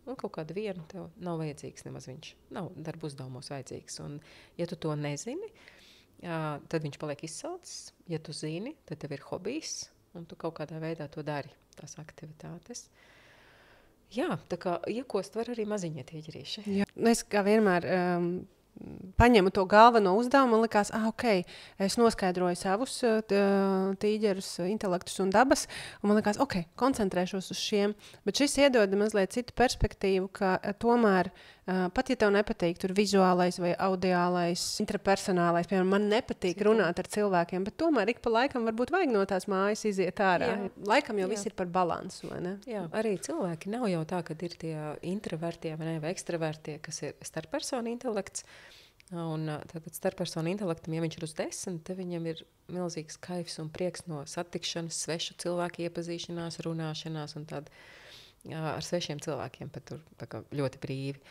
un kaut kādu vienu tev nav vajadzīgs nemaz viņš. Nav darba uzdevumos vajadzīgs. Un, ja tu to nezini, tad viņš paliek izsalcis. Ja tu zini, tad tev ir hobijs, un tu kaut kādā veidā to dari, tās aktivitātes. Jā, tā kā iekost var arī maziņie tīģerīši. Es kā vienmēr paņemu to galveno uzdevumu, man likās, ok, es noskaidroju savus tīģerus, intelektus un dabas, un man likās, ok, koncentrēšos uz šiem, bet šis iedod mazliet citu perspektīvu, ka tomēr, pat ja tev nepatīk tur vizuālais vai audiālais, intrapersonālais, piemēram, man nepatīk runāt ar cilvēkiem, bet tomēr ik pa laikam varbūt vajag no tās mājas iziet ārā. Laikam jau viss ir par balansu, vai ne? Jā, arī cilvēki nav jau tā, ka ir tie introvertie vai ekstravertie, kas ir starppersonu intelekts. Un tātad starppersonu intelektam, ja viņš ir uz 10, tad viņam ir milzīgs kaifs un prieks no satikšanas, svešu cilvēku iepazīšanās, runāšanās un tād ar svešiem cilvēkiem pat tur tā kā ļoti brīvi.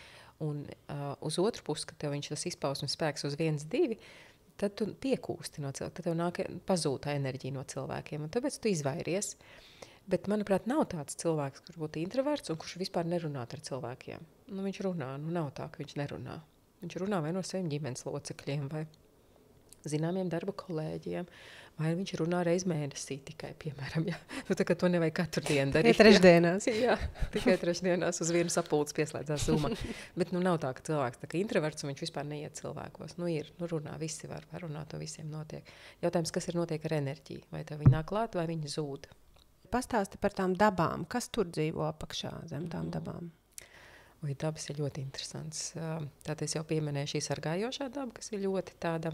Un uz otru pusi, kad tev viņš tas izpausmes spēks uz 1, 2, tad tu piekūsti no cilvēkiem, tad tev nāk pazūta enerģija no cilvēkiem, un tāpēc tu izvairies. Bet, manuprāt, nav tāds cilvēks, kurš būtu introverts un kurš vispār nerunātu ar cilvēkiem. Nu, viņš runā, nav tā, ka viņš nerunā. Viņš runā vai no saviem ģimenes locekļiem, vai zināmiem darba kolēģiem, vai viņš runā reiz mēnesī tikai, piemēram. Ja? Nu, tā kā to nevajag katru dienu darīt. Tikai trešdienās. Jā, tikai trešdienās uz vienu sapulci pieslēdzās Zoomā. Bet nav tā, ka cilvēks tā kā introverts un viņš vispār neiet cilvēkos. Runā, visi var runāt un visiem notiek. Jautājums, kas ir notiek ar enerģiju? Vai tev viņi nāk klāt, vai viņi zūd? Pastāsti par tām dabām. Kas tur dzīvo apakšā zem tām dabām? Dabas ir ļoti interesants. Tātad es jau pieminēju šī sargājošā daba, kas ir ļoti tāda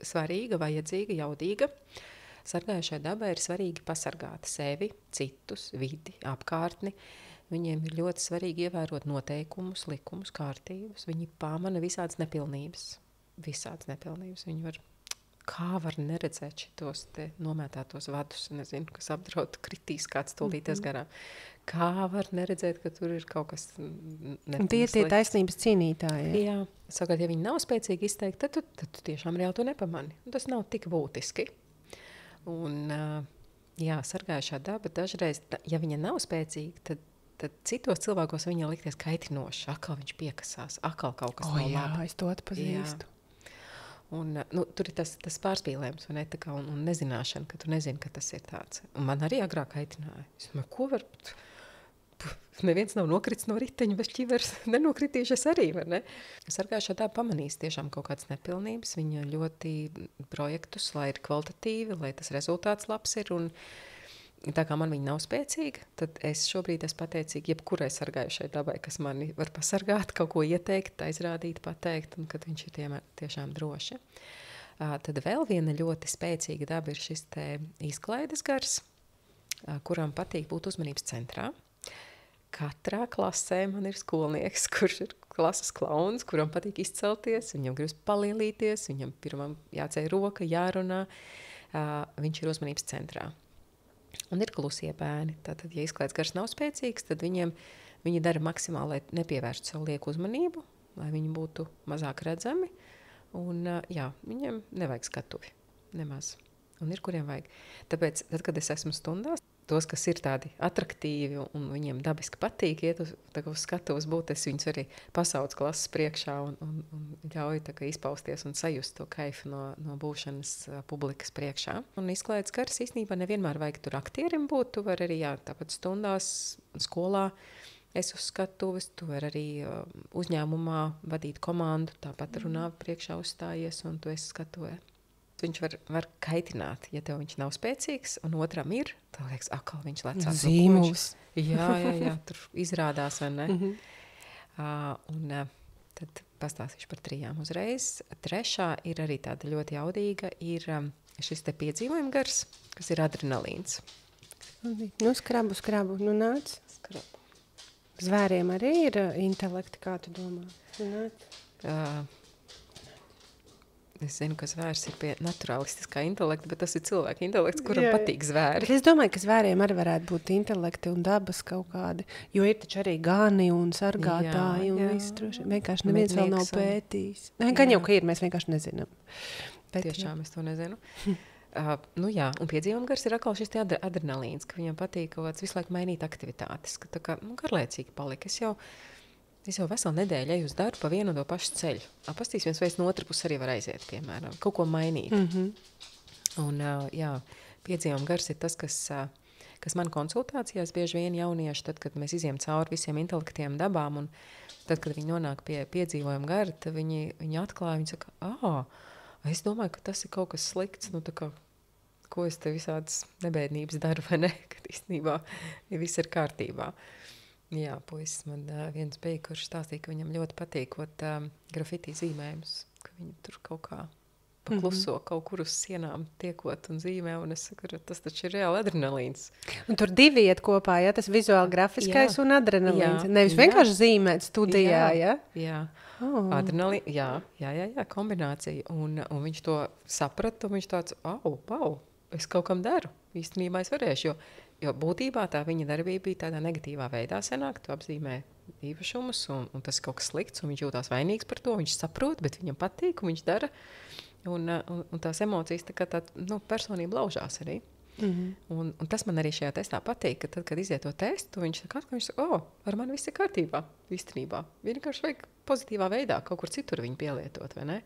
svarīga, vajadzīga, jaudīga. Sargājošai dabai ir svarīgi pasargāt sevi, citus, vidi, apkārtni. Viņiem ir ļoti svarīgi ievērot noteikumus, likumus, kārtības. Viņi pamana visādas nepilnības. Viņi kā var neredzēt šitos te nomētātos vadus, nezinu, kas apdraud, kritīs kāds tūlīties garām. Kā var neredzēt, ka tur ir kaut kas un tie ir tie taisnības cīnītāji. Jā. Savukārt, ja viņi nav spēcīgi izteikti, tad tu tiešām reāli to nepamani. Un tas nav tik būtiski. Un, sargājušā daba dažreiz, ja viņa nav spēcīga, tad citos cilvēkos viņa likties kaitinoši. Atkal viņš piekasās, atkal kaut kas nav labi. Es to atpazīstu. Un, tur ir tas pārspīlējums un nezināšana, ka tu nezini, ka tas ir tāds. Un man arī agrāk kaitināja. Es domāju, ko var... Neviens nav nokritis no riteņa bez ķivers, nenokritīšies arī, vai ne? Sargājušā daba pamanīs tiešām kaut kādas nepilnības. Viņa ļoti projektus, lai ir kvalitatīvi, lai tas rezultāts labs ir. Un tā kā man viņa nav spēcīga, tad es šobrīd esmu pateicīga jebkurai sargājušai dabai, kas mani var pasargāt, kaut ko ieteikt, aizrādīt, pateikt, un kad viņš ir tiešām droši. Tad vēl viena ļoti spēcīga daba ir šis te izklaides gars, kuram patīk būt uzmanības centrā. Katrā klasē man ir skolnieks, kurš ir klases klauns, kuram patīk izcelties, viņam gribas palielīties, viņam pirmam jāceļ roka, jārunā, viņš ir uzmanības centrā. Un ir klusie bērni. Tātad, ja izklaides gars nav spēcīgs, tad viņi dara maksimāli, lai nepievērstu savu lieku uzmanību, lai viņi būtu mazāk redzami. Un, viņiem nevajag skatuvi, nemaz. Un ir, kuriem vajag. Tāpēc, tad, kad es esmu stundās, tos, kas ir tādi atraktīvi un viņiem dabiski patīk iet uz skatuves būt, es viņus arī pasaucu klases priekšā un ļauju izpausties un sajust to kaifu no būšanas publikas priekšā. Un izklaides gars īstenībā nevienmēr vajag tur aktierim būt, tu var arī, tāpat stundās, skolā, es uz skatuves, tu var arī uzņēmumā vadīt komandu, tāpat runā priekšā uzstājies un tu esi skatuvē. Viņš var kaitināt, ja tev viņš nav spēcīgs, un otram ir, tad liekas, akal viņš lecās. Zīmuls. Jā, tur izrādās, vai ne? Un tad pastāstīšu par 3 uzreiz. 3. ir arī tāda ļoti jaudīga, ir šis te piedzīvojuma gars, kas ir adrenalīns. Skrabu, nāc. Skrabu. Zvēriem arī ir intelekti, kā tu domā? Nāc. Es zinu, ka zvērs ir pie naturalistiskā intelekta, bet tas ir cilvēka intelekts, kuram patīk zvēri. Es domāju, ka zvēriem arī varētu būt intelekti un dabas kaut kādi, jo ir taču arī gani un sargātāji un viss droši. Vienkārši neviens vēl nav pētījis. Gan jau, ka ir, mēs vienkārši nezinām. Tiešām es to nezinu. Un piedzīvojuma gars ir atkal šis adrenalīns, ka viņam patīk kaut kāds visu laiku mainīt aktivitātes, ka tā kā garlaicīgi palika. Es jau veselu nedēļu eju uz darbu pa vienu un to pašu ceļu. Apastīs viens veids no otru puses arī var aiziet, piemēram. Kaut ko mainīt. Un, piedzīvojuma gars ir tas, kas kas man konsultācijās bieži vien jaunieši, tad, kad mēs iziem cauri visiem intelektiem dabām, un tad, kad viņi nonāk pie piedzīvojuma gara, tad viņi atklāja, viņi saka, es domāju, ka tas ir kaut kas slikts, nu tā kā, ko es te visādas nebēdnības daru, vai ne, kad īstenībā viss ir kārtībā. Jā, puisis man viens bija, kurš stāstīja, ka viņam ļoti patīkot grafiti zīmējumus, ka viņi tur kaut kā pakluso kaut kur uz sienām tiekot un zīmē, un es saku, tas taču ir reāli adrenalīns. Un tur divi iet kopā, ja, tas vizuāli grafiskais un adrenalīns. Nevis vienkārši zīmēt studijā, ja? Jā. Adrenalīns, jā, kombinācija. Un viņš to saprata, un viņš tāds, es kaut kam daru. Īstenībā es varēšu, jo būtībā tā viņa darbība bija tādā negatīvā veidā senāk, tu apzīmē īpašumus, un tas ir kaut kas slikts, un viņš jūtās vainīgs par to, viņš saprot, bet viņam patīk, un viņš dara. Un tās emocijas tā kā tā, personība laužās arī. Un tas man arī šajā testā patīk, ka tad, kad iziet to testu, viņš saka, ar mani viss ir kārtībā, īstenībā. Vienkārši vajag pozitīvā veidā kaut kur citur viņu pielietot, vai ne?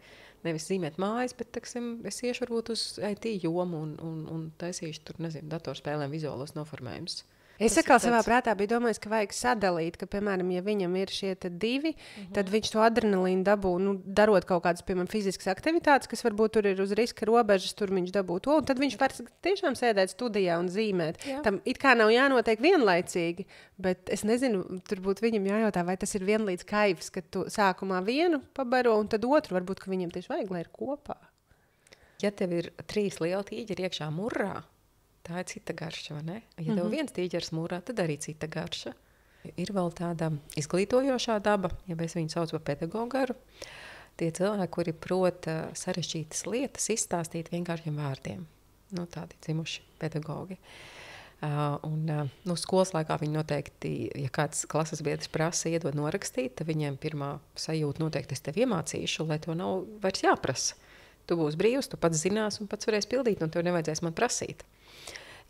Nevis zīmēt mājas, bet, teksim, es iešu varbūt uz IT jomu un taisīšu tur, nezinu, datorspēlēm vizuālos noformējumus. Es atkal savā prātā biju domājis, ka vajag sadalīt, ka, piemēram, ja viņam ir šie divi, tad viņš to adrenalīnu dabū, darot kaut kādas, piemēram, fiziskas aktivitātes, kas varbūt tur ir uz riska robežas, tur viņš dabū to, un tad viņš var tiešām sēdēt studijā un zīmēt. Jā. Tam it kā nav jānotiek vienlaicīgi, bet es nezinu, tur būtu viņam jājautā, vai tas ir vienlīdz kaivs, ka tu sākumā vienu pabaro, un tad otru varbūt, ka viņam tieši vajag, lai ir kopā. Ja tev ir 3 lieli tīģeri iekšā murrā, tā ir cita garša, vai ne? Ja tev viens tīģeris mūrā, tad arī cita garša. Ir vēl tāda izglītojošā daba, ja mēs viņu sauc par pedagogu garu. Tie cilvēki, kuri prot sarežģītas lietas izstāstīt vienkāršiem vārdiem. Tādi dzimuši pedagogi. Skolas laikā viņi noteikti, ja kāds klases biedrs prasa iedod norakstīt, tad viņiem pirmā sajūta noteikti es tev iemācīšu, lai to nav vairs jāprasa. Tu būsi brīvs, tu pats zinās un pats varēsi pildīt, un tev nevajadzēs man prasīt.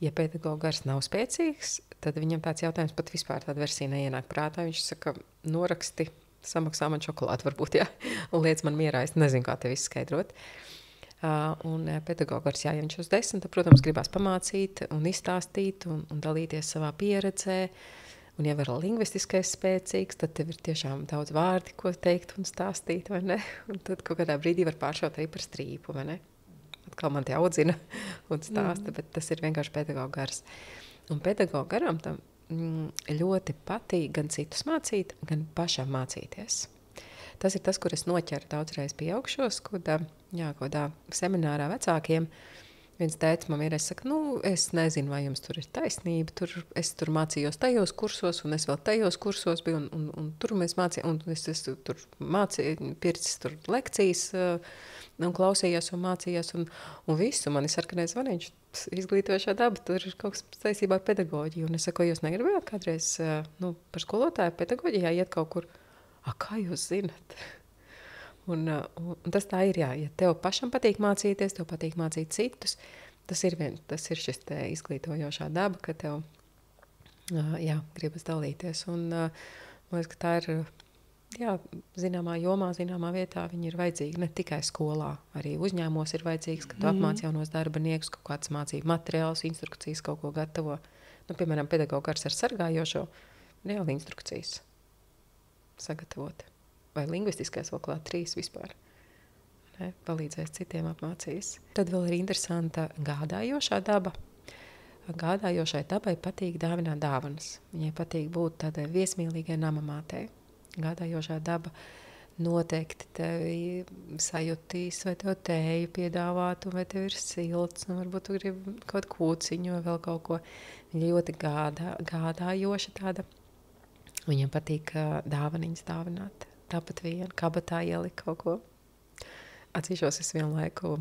Ja pedagoga gars nav spēcīgs, tad viņam tāds jautājums pat vispār tāda versija neienāk prātā. Viņš saka, noraksti, samaksā man šokolādi varbūt, jā, un liec man mierā, es nezinu, kā tev izskaidrot. Un pedagoga gars, ja viņš uz 10, tad, protams, gribās pamācīt un izstāstīt un dalīties savā pieredzē. Un ja vēl lingvistiskais spēcīgs, tad tev ir tiešām daudz vārdi, ko teikt un stāstīt, vai ne? Un tad kaut kādā brīdī var pāršaut arī par strīpu, vai ne? Atkal man te audzina un stāsta, bet tas ir vienkārši pedagoga gars. Un pedagoga garam tam ļoti patīk gan citus mācīt, gan pašam mācīties. Tas ir tas, kur es noķeru daudzreiz pieaugšos, kādā seminārā vecākiem. Viens teica man vienreiz, saka, es nezinu, vai jums tur ir taisnība, es tur mācījos tajos kursos, un es vēl tajos kursos biju, un tur mēs mācījām, un es tur mācīju, pircis tur lekcijas, un klausījos un mācījos, un visu mani sarkanais zvaniņš, izglītojošā daba, tur ir kaut kas saistībā ar pedagoģiju, un es saku, jūs negribējāt kādreiz par skolotāju pedagoģijā iet kaut kur, kā jūs zinat? Un tas tā ir, jā, ja tev pašam patīk mācīties, tev patīk mācīt citus, tas ir šis te izglītojošā daba, ka tev, gribas dalīties, un man liekas, ka tā ir, zināmā jomā, zināmā vietā viņi ir vajadzīgi ne tikai skolā, arī uzņēmumos ir vajadzīgs, ka tu apmāc jaunos darbiniekus, kaut kāds mācību materiālus, instrukcijas, kaut ko gatavo. Piemēram, pedagoga gars ar sargājošo, reāli instrukcijas sagatavot. Vai lingvistiskais vēl klāt 3 vispār. Palīdzēs citiem apmācīs. Tad vēl ir interesanta gādājošā daba. Gādājošai dabai patīk dāvināt dāvanas. Viņai patīk būt tādai viesmīlīgai namamātei. Gādājošā daba noteikti tevi sajutīs, vai tev tēju piedāvāt, vai tev ir silts, un varbūt tu gribi kaut kūciņu vai vēl kaut ko. Viņa ļoti gādājoša tāda. Viņam patīk dāvaniņas dāvināt. Tāpat vien kabatā ielika kaut ko. Atzīšos, es vienu laiku,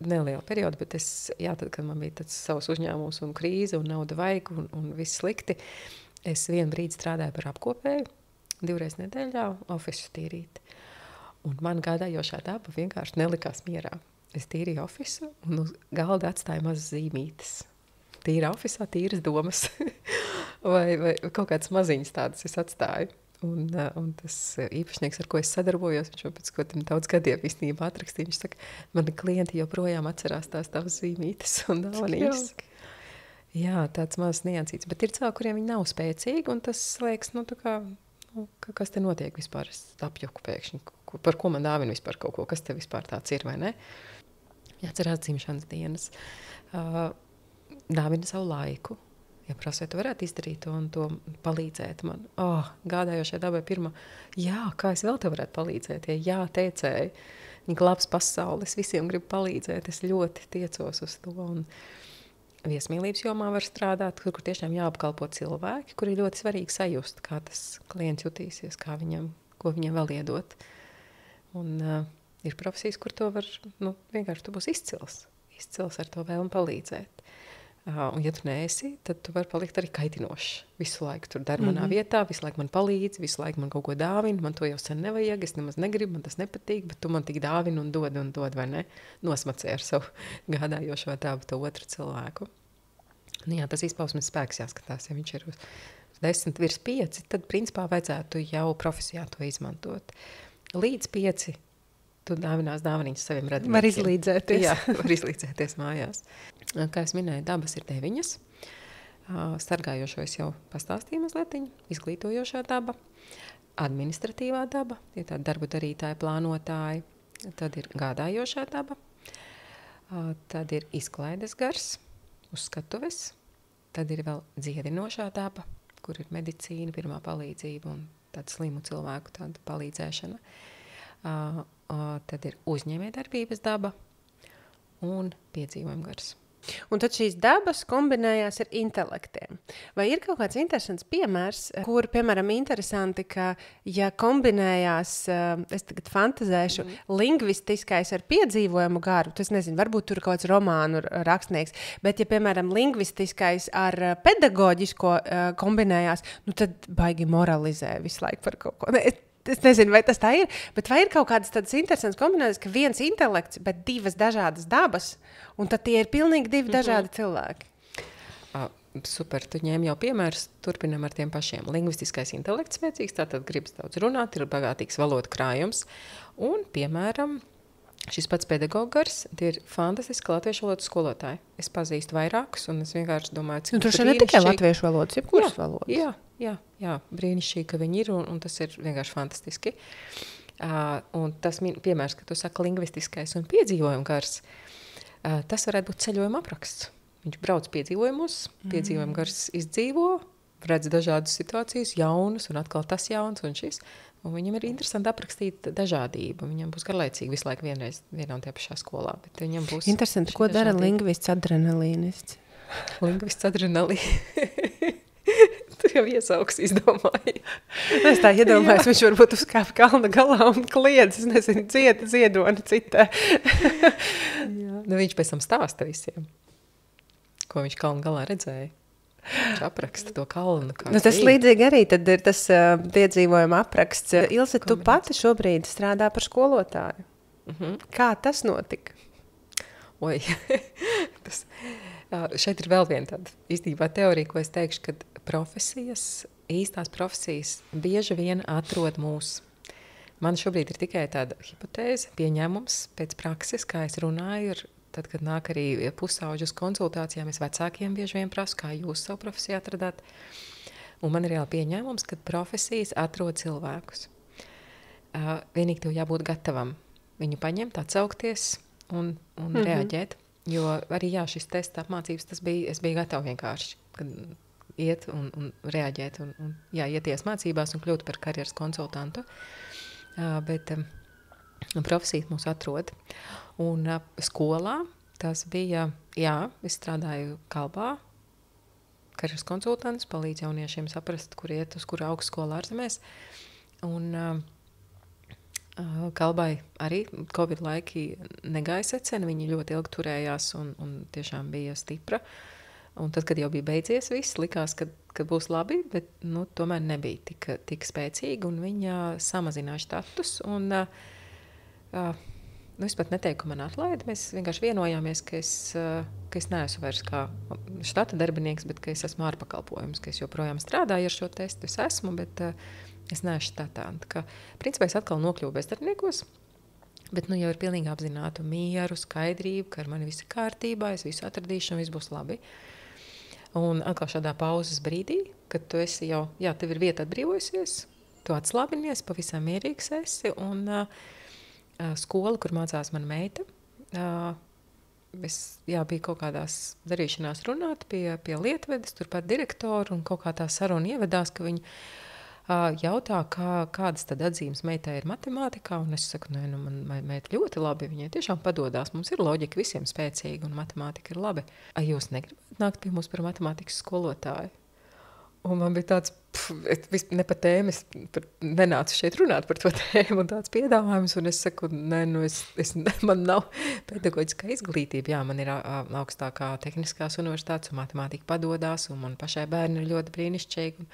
nelielu periodu, bet tad, kad man bija tāds savs uzņēmums un krīze un nauda vajag un viss slikti, es vienu brīdi strādāju par apkopēju, 2 reizes nedēļā ofisu tīrīt. Un man gādājošā daba vienkārši nelikās mierā. Es tīrīju ofisu un uz galda atstāju mazas zīmītes. Tīra ofisā, tīras domas. vai kaut kādas maziņas tādas es atstāju. Un tas īpašnieks, ar ko es sadarbojos, viņš pēc kādiem daudz gadiem īstenībā atrakstīja, viņš saka, mani klienti joprojām atcerās tās tavas zīmītes un dāvanīgas. Jā, tāds mazs niansīts, bet ir cilvēki, kuriem viņi nav spēcīgi, un tas liekas, nu, tā kā, nu, kas te notiek vispār, es apjuku pēkšņi, par ko man dāvina vispār kaut ko, kas te vispār tāds ir, vai ne? Jāatcerās dzimšanas dienas, dāvina savu laiku, ja prasa, vai tu varētu izdarīt to un to palīdzēt man. Gādājošai dabai pirmā, jā, kā es vēl tev varētu palīdzēt, ja jā, teicēji, viņa glābs pasaules, visiem grib palīdzēt, es ļoti tiecos uz to, un viesmīlības jomā var strādāt, kur tiešām jāapkalpo cilvēki, kur ir ļoti svarīgi sajust, kā tas klients jutīsies, ko viņam vēl iedot. Un ir profesijas, kur to var, nu, vienkārši tu būsi izcils ar to vēlmi palīdzēt. Un ja tu neesi, tad tu vari palikt arī kaitinošs. Visu laiku tur dari manā vietā, visu laiku man palīdz, visu laiku man kaut ko dāvina, man to jau sen nevajag, es nemaz negribu, man tas nepatīk, bet tu man tik dāvini un dod, vai ne? Nosmacē ar savu gādājošo tābu to otru cilvēku. Nu jā, tas izpausmes spēks jāskatās, ja viņš ir uz 10 virs 5, tad principā vajadzētu jau profesijā to izmantot. Līdz 5 tu dāvinās dāvaniņas saviem radiniekiem. Var izlīdzēties. Jā, var izlīdzēties mājās. Kā es minēju, dabas ir 9. Sargājošo es jau pastāstīju mazlietiņu. Izglītojošā daba, administratīvā daba, tie tādi darbu darītāji, plānotāji. Tad ir gādājošā daba. Tad ir izklaides gars uz skatuves. Tad ir vēl dziedinošā daba, kur ir medicīna, pirmā palīdzība un tāda slimu cilvēku tāda palīdzēšana. Tad ir uzņēmējdarbības daba un piedzīvojuma gars. Un tad šīs dabas kombinējās ar intelektiem. Vai ir kaut kāds interesants piemērs, kur, piemēram, interesanti, ka, ja kombinējās, es tagad fantazēšu, lingvistiskais ar piedzīvojumu garu, tas nezinu, varbūt tur kaut kāds romānu rakstnieks, bet ja, piemēram, lingvistiskais ar pedagoģisko kombinējās, nu tad baigi moralizē visu laiku par kaut ko. Es nezinu, vai tas tā ir, bet vai ir kaut kādas tādas interesantas kombinācijas, ka viens intelekts, bet divas dažādas dabas, un tad tie ir pilnīgi divi dažādi cilvēki? Super, tu ņēmi jau piemērs, turpinam ar tiem pašiem. Lingvistiskais intelekts spēcīgs, tātad gribas daudz runāt, ir bagātīgs valodu krājums, un, piemēram, šis pats pedagogars, tie ir fantastiski latviešu valodas skolotāji. Es pazīstu vairākus, un es vienkārši domāju, cik tur ne tikai latviešu valodas, jebkuras valodas. Jā, brīnišķīgi, ka viņi ir, un tas ir vienkārši fantastiski. Un tas piemērs, ka tu saki lingvistiskais un piedzīvojuma gars, tas varētu būt ceļojuma apraksts. Viņš brauc piedzīvojumos, piedzīvojuma gars izdzīvo, redz dažādas situācijas, jaunas, un atkal tas jauns, un šis. Un viņam ir interesanti aprakstīt dažādību. Viņam būs garlaicīgi visu laiku vienā un tajā pašā skolā. Bet viņam būs interesanti, ko dara lingvists adrenalīnists? Lingvists adrenalīnists. Tu jau iesauks izdomāji. Es tā iedomājos, viņš varbūt uzkāp kalna galā un kliedz, es nezinu, ziedoni citē. Nu, viņš pēc tam stāsta visiem, ko viņš kalna galā redzēja. Viņš apraksta to kalnu. Tas līdzīgi arī tad ir tas piedzīvojuma apraksts. Ilse, tu pati šobrīd strādā par skolotāju. Kā tas notika? Oi, šeit ir vēl viena tāda īstenībā teorija, ko es teikšu, ka īstās profesijas bieži vien atrod mūs. Man šobrīd ir tikai tāda hipotēze, pieņēmums pēc prakses, kā es runāju, tad, kad nāk arī pusauģi uz konsultācijām, es vecākiem bieži vien prasu, kā jūs savu profesiju atradāt. Un man ir reāli pieņēmums, ka profesijas atrod cilvēkus. Vienīgi tev jābūt gatavam viņu paņemt, atsaukties un reaģēt. Jo arī šis testa apmācības, es biju gatava vienkārši, kad iet un reaģēt un ieties mācībās un kļūt par karjeras konsultantu. Bet profesija mūs atrod. Un skolā tas bija, es strādāju kalbā, karjeras konsultants, palīdz jauniešiem saprast, kur iet, uz kuru augstskolu ārzemēs. Un kalbai arī Covid laiki negāja seceni, viņi ļoti ilgi turējās un tiešām bija stipra. Un tad, kad jau bija beidzies viss, likās, ka būs labi, bet tomēr nebija tik spēcīgi, un viņa samazināja štatus. Un, es pat neteiktu, ka man atlaida. Mēs vienkārši vienojāmies, ka es neesmu vairs kā štata darbinieks, bet ka es esmu ārpakalpojums, ka es joprojām strādāju ar šo testu. Es esmu, bet es neesmu štatā. Principā es atkal nokļuvu bezdarbniekos, bet jau ir pilnīgi apzinātu mieru, skaidrību, ka ar mani viss ir kārtībā, es visu atradīšu un viss būs labi. Un atkal šādā pauzes brīdī, kad tu esi jau, jā, tev ir vieta atbrīvojusies, tu atslābinies, pavisam mierīgs esi, un skola, kur mācās mana meita, es biju kaut kādās darīšanās runāt pie lietvedes, turpat direktoru, un kaut kā tā saruna ievedās, ka viņi jautā, kādas tad atzīmes meitai ir matemātikā, un es saku, nē, man meita ļoti labi, viņai tiešām padodās, mums ir loģika visiem spēcīga, un matemātika ir labi. Jūs negribat nākt pie mums par matemātikas skolotāju? Un man bija tāds, ne pa tēmu, es nenācu šeit runāt par to tēmu, un tāds piedāvājums, un es saku, nē, man nav pedagoģiskā izglītība, jā, man ir augstākā tehniskās universitātes, un matemātika padodās, un man pašai bērni ir ļoti brīnišķīgi, un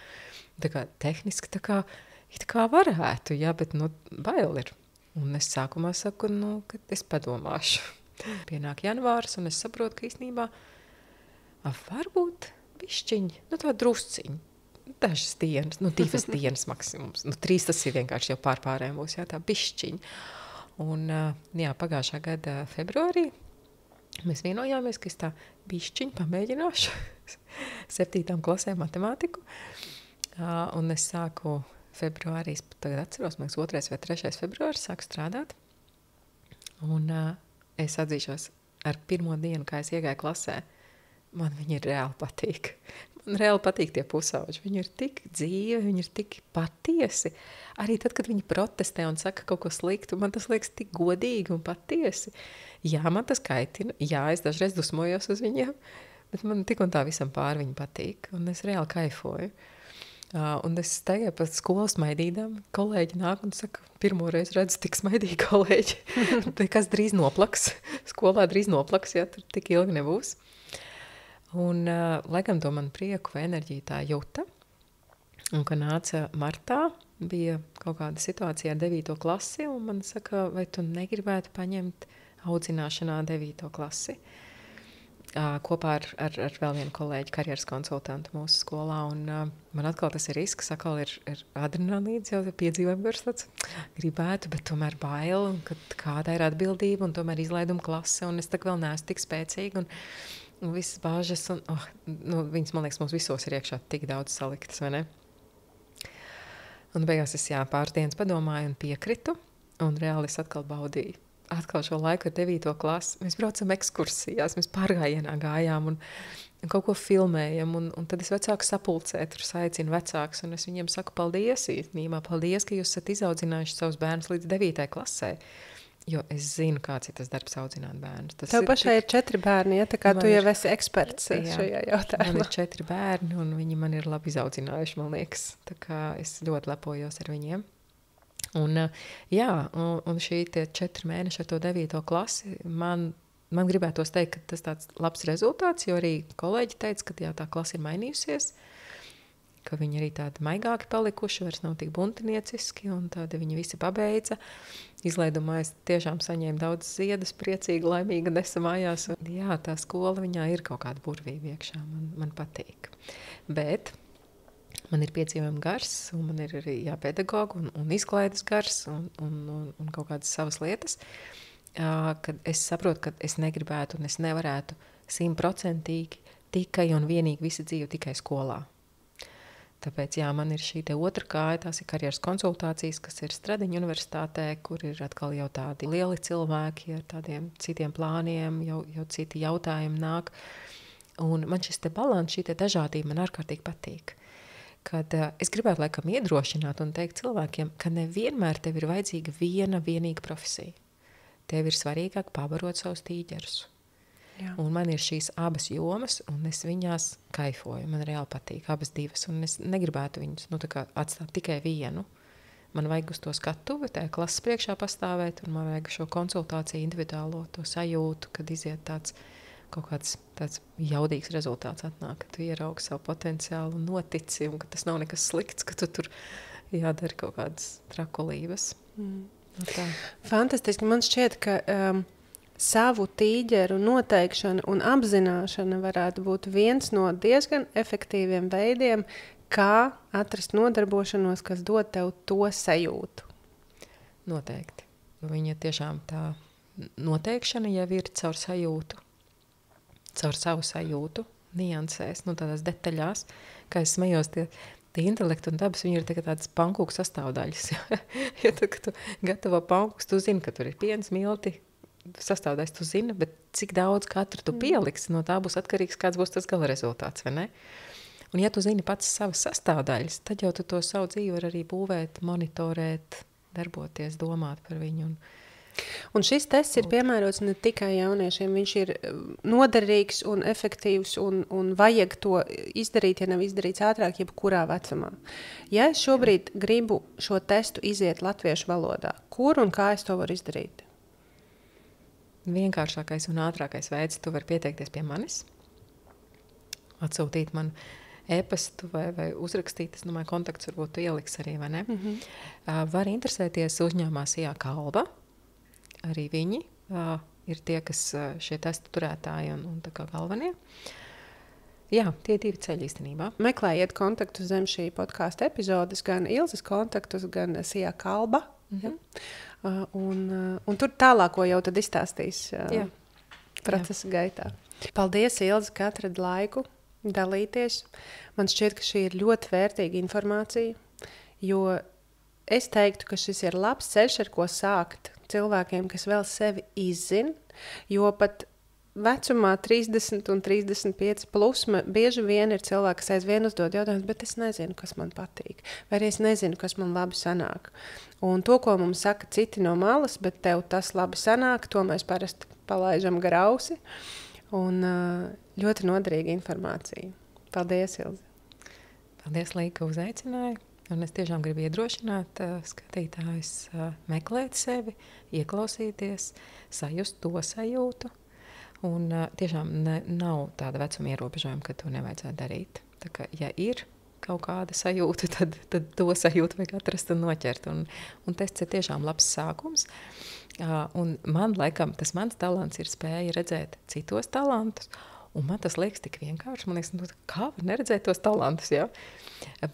tā kā tehniski tā kā varētu, jā, bet, bail ir. Un es sākumā saku, ka es padomāšu. Pienāk janvārs, un es saprotu, ka īstenībā varbūt bišķiņi, tā drusciņi, dažas dienas, 2 dienas maksimums. 3 tas ir vienkārši jau pārējiem būs, jā, tā bišķiņi. Un, jā, pagājušā gada februārī mēs vienojāmies, ka es tā bišķiņi pamēģināšu 7. klasē matemātiku. Un es sāku februārī, tagad atceros, man 2. vai 3. februāris sāku strādāt. Un es atzīšos, ar pirmo dienu, kā es iegāju klasē, man viņi reāli patīk. Man reāli patīk tie pusauģi. Viņi ir tik dzīvi, viņi ir tik patiesi. Arī tad, kad viņi protestē un saka kaut ko sliktu, man tas liekas tik godīgi un patiesi. Jā, man tas kaitina. Jā, es dažreiz dusmojos uz viņiem, bet man tik un tā visam pāri viņi patīk. Un es reāli kaifoju. Un es tagad pat skolas smaidīdām, kolēģi nāk un saka, pirmo reizi redzu tik smaidīgi kolēģi. Kas drīz noplaks, skolā drīz noplaks, ja tur tik ilgi nebūs. Un laikam to man prieku vai enerģiju tā jūta. Un, kad nāca martā, bija kaut kāda situācija ar 9. klasi, un man saka, vai tu negribētu paņemt audzināšanā 9. klasi? Kopā ar vēl vienu kolēģi, karjeras konsultantu mūsu skolā, un man atkal tas ir risks, atkal ir adrenalīns, jau piedzīvojam gars tāds, gribētu, bet tomēr bail, un kāda ir atbildība, un tomēr izlaiduma klase, un es tā vēl neesmu tik spēcīga, un visas bāžas, un viņas, man liekas, mums visos ir iekšā tik daudz saliktas, vai ne? Un beigās es pāris dienas padomāju un piekritu, un reāli es atkal baudīju. Atkal šo laiku ar 9. klasi. Mēs braucam ekskursijās, mēs pārgājienā gājām un kaut ko filmējam. Un tad es vecāku sapulcēju, tur saicinu vecākus, un es viņiem saku paldies īstenībā. Paldies, ka jūs esat izaudzinājuši savus bērnus līdz 9. klasē. Jo es zinu, kāds ir tas darbs audzināt bērnus. Tev pašai ir 4 bērni, ja? Tā kā tu jau esi eksperts šajā jautājumā. Man ir 4 bērni, un viņi man ir labi izaudzinājuši, man liekas. Tā kā es ļoti lepojos ar viņiem. Un šī 4 mēneši ar to 9. klasi, man gribētos teikt, ka tas tāds labs rezultāts, jo arī kolēģi teica, ka jā, tā klasa ir mainījusies, ka viņi arī tādi maigāki palikuši, vairs nav tik buntinieciski, un tādi viņi visi pabeidza. Izlaidumā es tiešām saņēmu daudz ziedus, priecīgi, laimīgi nesa mājās. Un, jā, tā skola, viņā ir kaut kāda burvība iekšā, man patīk. Bet man ir piedzīvojumi gars, un man ir arī pedagogu un izklaides gars un kaut kādas savas lietas, kad es saprotu, ka es negribētu un es nevarētu 100% tikai un vienīgi visu dzīvi tikai skolā. Tāpēc, man ir šī otra kāja, tās ir karjeras konsultācijas, kas ir Stradiņa universitātē, kur ir atkal jau tādi lieli cilvēki ar tādiem citiem plāniem, jau citi jautājumi nāk. Un man šis balans, šī dažādība man ārkārtīgi patīk. Kad es gribētu laikam iedrošināt un teikt cilvēkiem, ka nevienmēr tev ir vajadzīga vienīga profesija. Tev ir svarīgāk pabarot savus tīģerus. Jā. Un man ir šīs abas jomas, un es viņās kaifoju. Man reāli patīk abas divas, un es negribētu viņus atstāt tikai vienu. Man vajag uz to skatuvi, tajā klases priekšā pastāvēt, un man vajag šo konsultāciju individuālo, to sajūtu, kad iziet kaut kāds tāds jaudīgs rezultāts atnāk, ka tu ieraugi savu potenciālu un notici, un ka tas nav nekas slikts, ka tu tur jādara kaut kādas trakulības. Fantastiski. Man šķiet, ka savu tīģeru noteikšana un apzināšana varētu būt viens no diezgan efektīviem veidiem, kā atrast nodarbošanos, kas dod tev to sajūtu. Noteikti. Viņa tiešām tā noteikšana jau ir caur sajūtu. Caur savu sajūtu, niansēs, tādās detaļās, kā es smējos, tie intelekti un dabas, viņi ir tādas pankūku sastāvdaļas. Ja tad, kad tu gatavo pankūkus, tu zini, ka tur ir piens, milti, sastāvdaļas tu zini, bet cik daudz katru tu pieliksi, no tā būs atkarīgs, kāds būs tas gala rezultāts, vai ne? Un ja tu zini pats savas sastāvdaļas, tad jau tu to savu dzīvi var arī būvēt, monitorēt, darboties, domāt par viņu. Un šis tests ir piemērots ne tikai jauniešiem, viņš ir noderīgs un efektīvs un vajag to izdarīt, ja nav izdarīts ātrāk, jebkurā vecumā. Ja es šobrīd gribu šo testu iziet latviešu valodā, kur un kā es to varu izdarīt? Vienkāršākais un ātrākais veids, tu vari pieteikties pie manis, atsūtīt man e-pastu vai uzrakstīt, es domāju, kontakts varbūt tu ieliks arī, vai ne? Var interesēties uzņēmumā Sijā Kalba, arī viņi ir tie, kas šie testu turētāji un tā kā galvenie. Jā, tie divi ceļi īstenībā. Meklējiet kontaktus zem šī podkāsta epizodes, gan Ilzes kontaktus, gan Sijā Kalba. Ja? Un tur tālāko jau tad izstāstīs procesa gaitā. Paldies, Ilze, ka atradi laiku dalīties. Man šķiet, ka šī ir ļoti vērtīga informācija, jo es teiktu, ka šis ir labs ceļš, ar ko sākt cilvēkiem, kas vēl sevi izzina, jo pat vecumā 30 un 35 plus bieži vien ir cilvēki, kas aizvien uzdod jautājumus, bet es nezinu, kas man patīk, vai arī es nezinu, kas man labi sanāk. Un to, ko mums saka citi no malas, bet tev tas labi sanāk, to mēs parasti palaižam gar ausi. Un ļoti noderīga informācija. Paldies, Ilze. Paldies, Līga, ka uzaicināji. Un es tiešām gribu iedrošināt skatītājus meklēt sevi, ieklausīties, sajust to sajūtu. Un tiešām nav tāda vecuma ierobežojuma, ka to nevajadzētu darīt. Tā kā, ja ir kaut kāda sajūta, tad to sajūtu vajag atrast un noķert. Un tests ir tiešām labs sākums. Un man, laikam, tas mans talants ir spēja redzēt citos talantus. Un man tas liekas tik vienkārši. Man liekas, kā var neredzēt tos talantus, ja?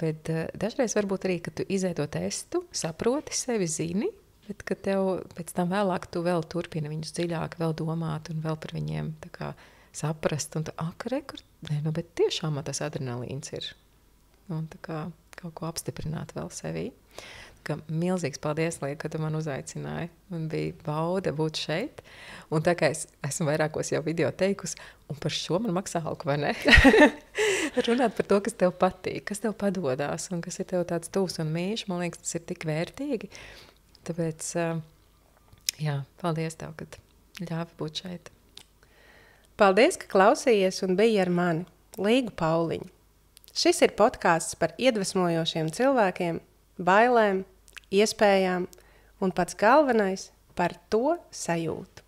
Bet dažreiz varbūt arī, ka tu izēj to testu, saproti sevi, zini, bet ka tev pēc tam vēlāk tu vēl turpini viņus dziļāk, vēl domāt un vēl par viņiem tā kā saprast. Un bet tiešām man tas adrenalīns ir. Un tā kā kaut ko apstiprināt vēl sevī. Ka milzīgs paldies, Līga, ka tu man uzaicināji. Man bija bauda būt šeit. Un tā kā es esmu vairākos jau video teikusi, un par šo man maksā algu, vai ne? Runāt par to, kas tev patīk, kas tev padodās, un kas ir tev tāds tuvs un mīļš, man liekas, tas ir tik vērtīgi. Tāpēc, jā, paldies tev, ka ļāvi būt šeit. Paldies, ka klausījies un biji ar mani, Līgu Pauliņu. Šis ir podkāsts par iedvesmojošiem cilvēkiem, bailēm, iespējām un pats galvenais par to sajūtu.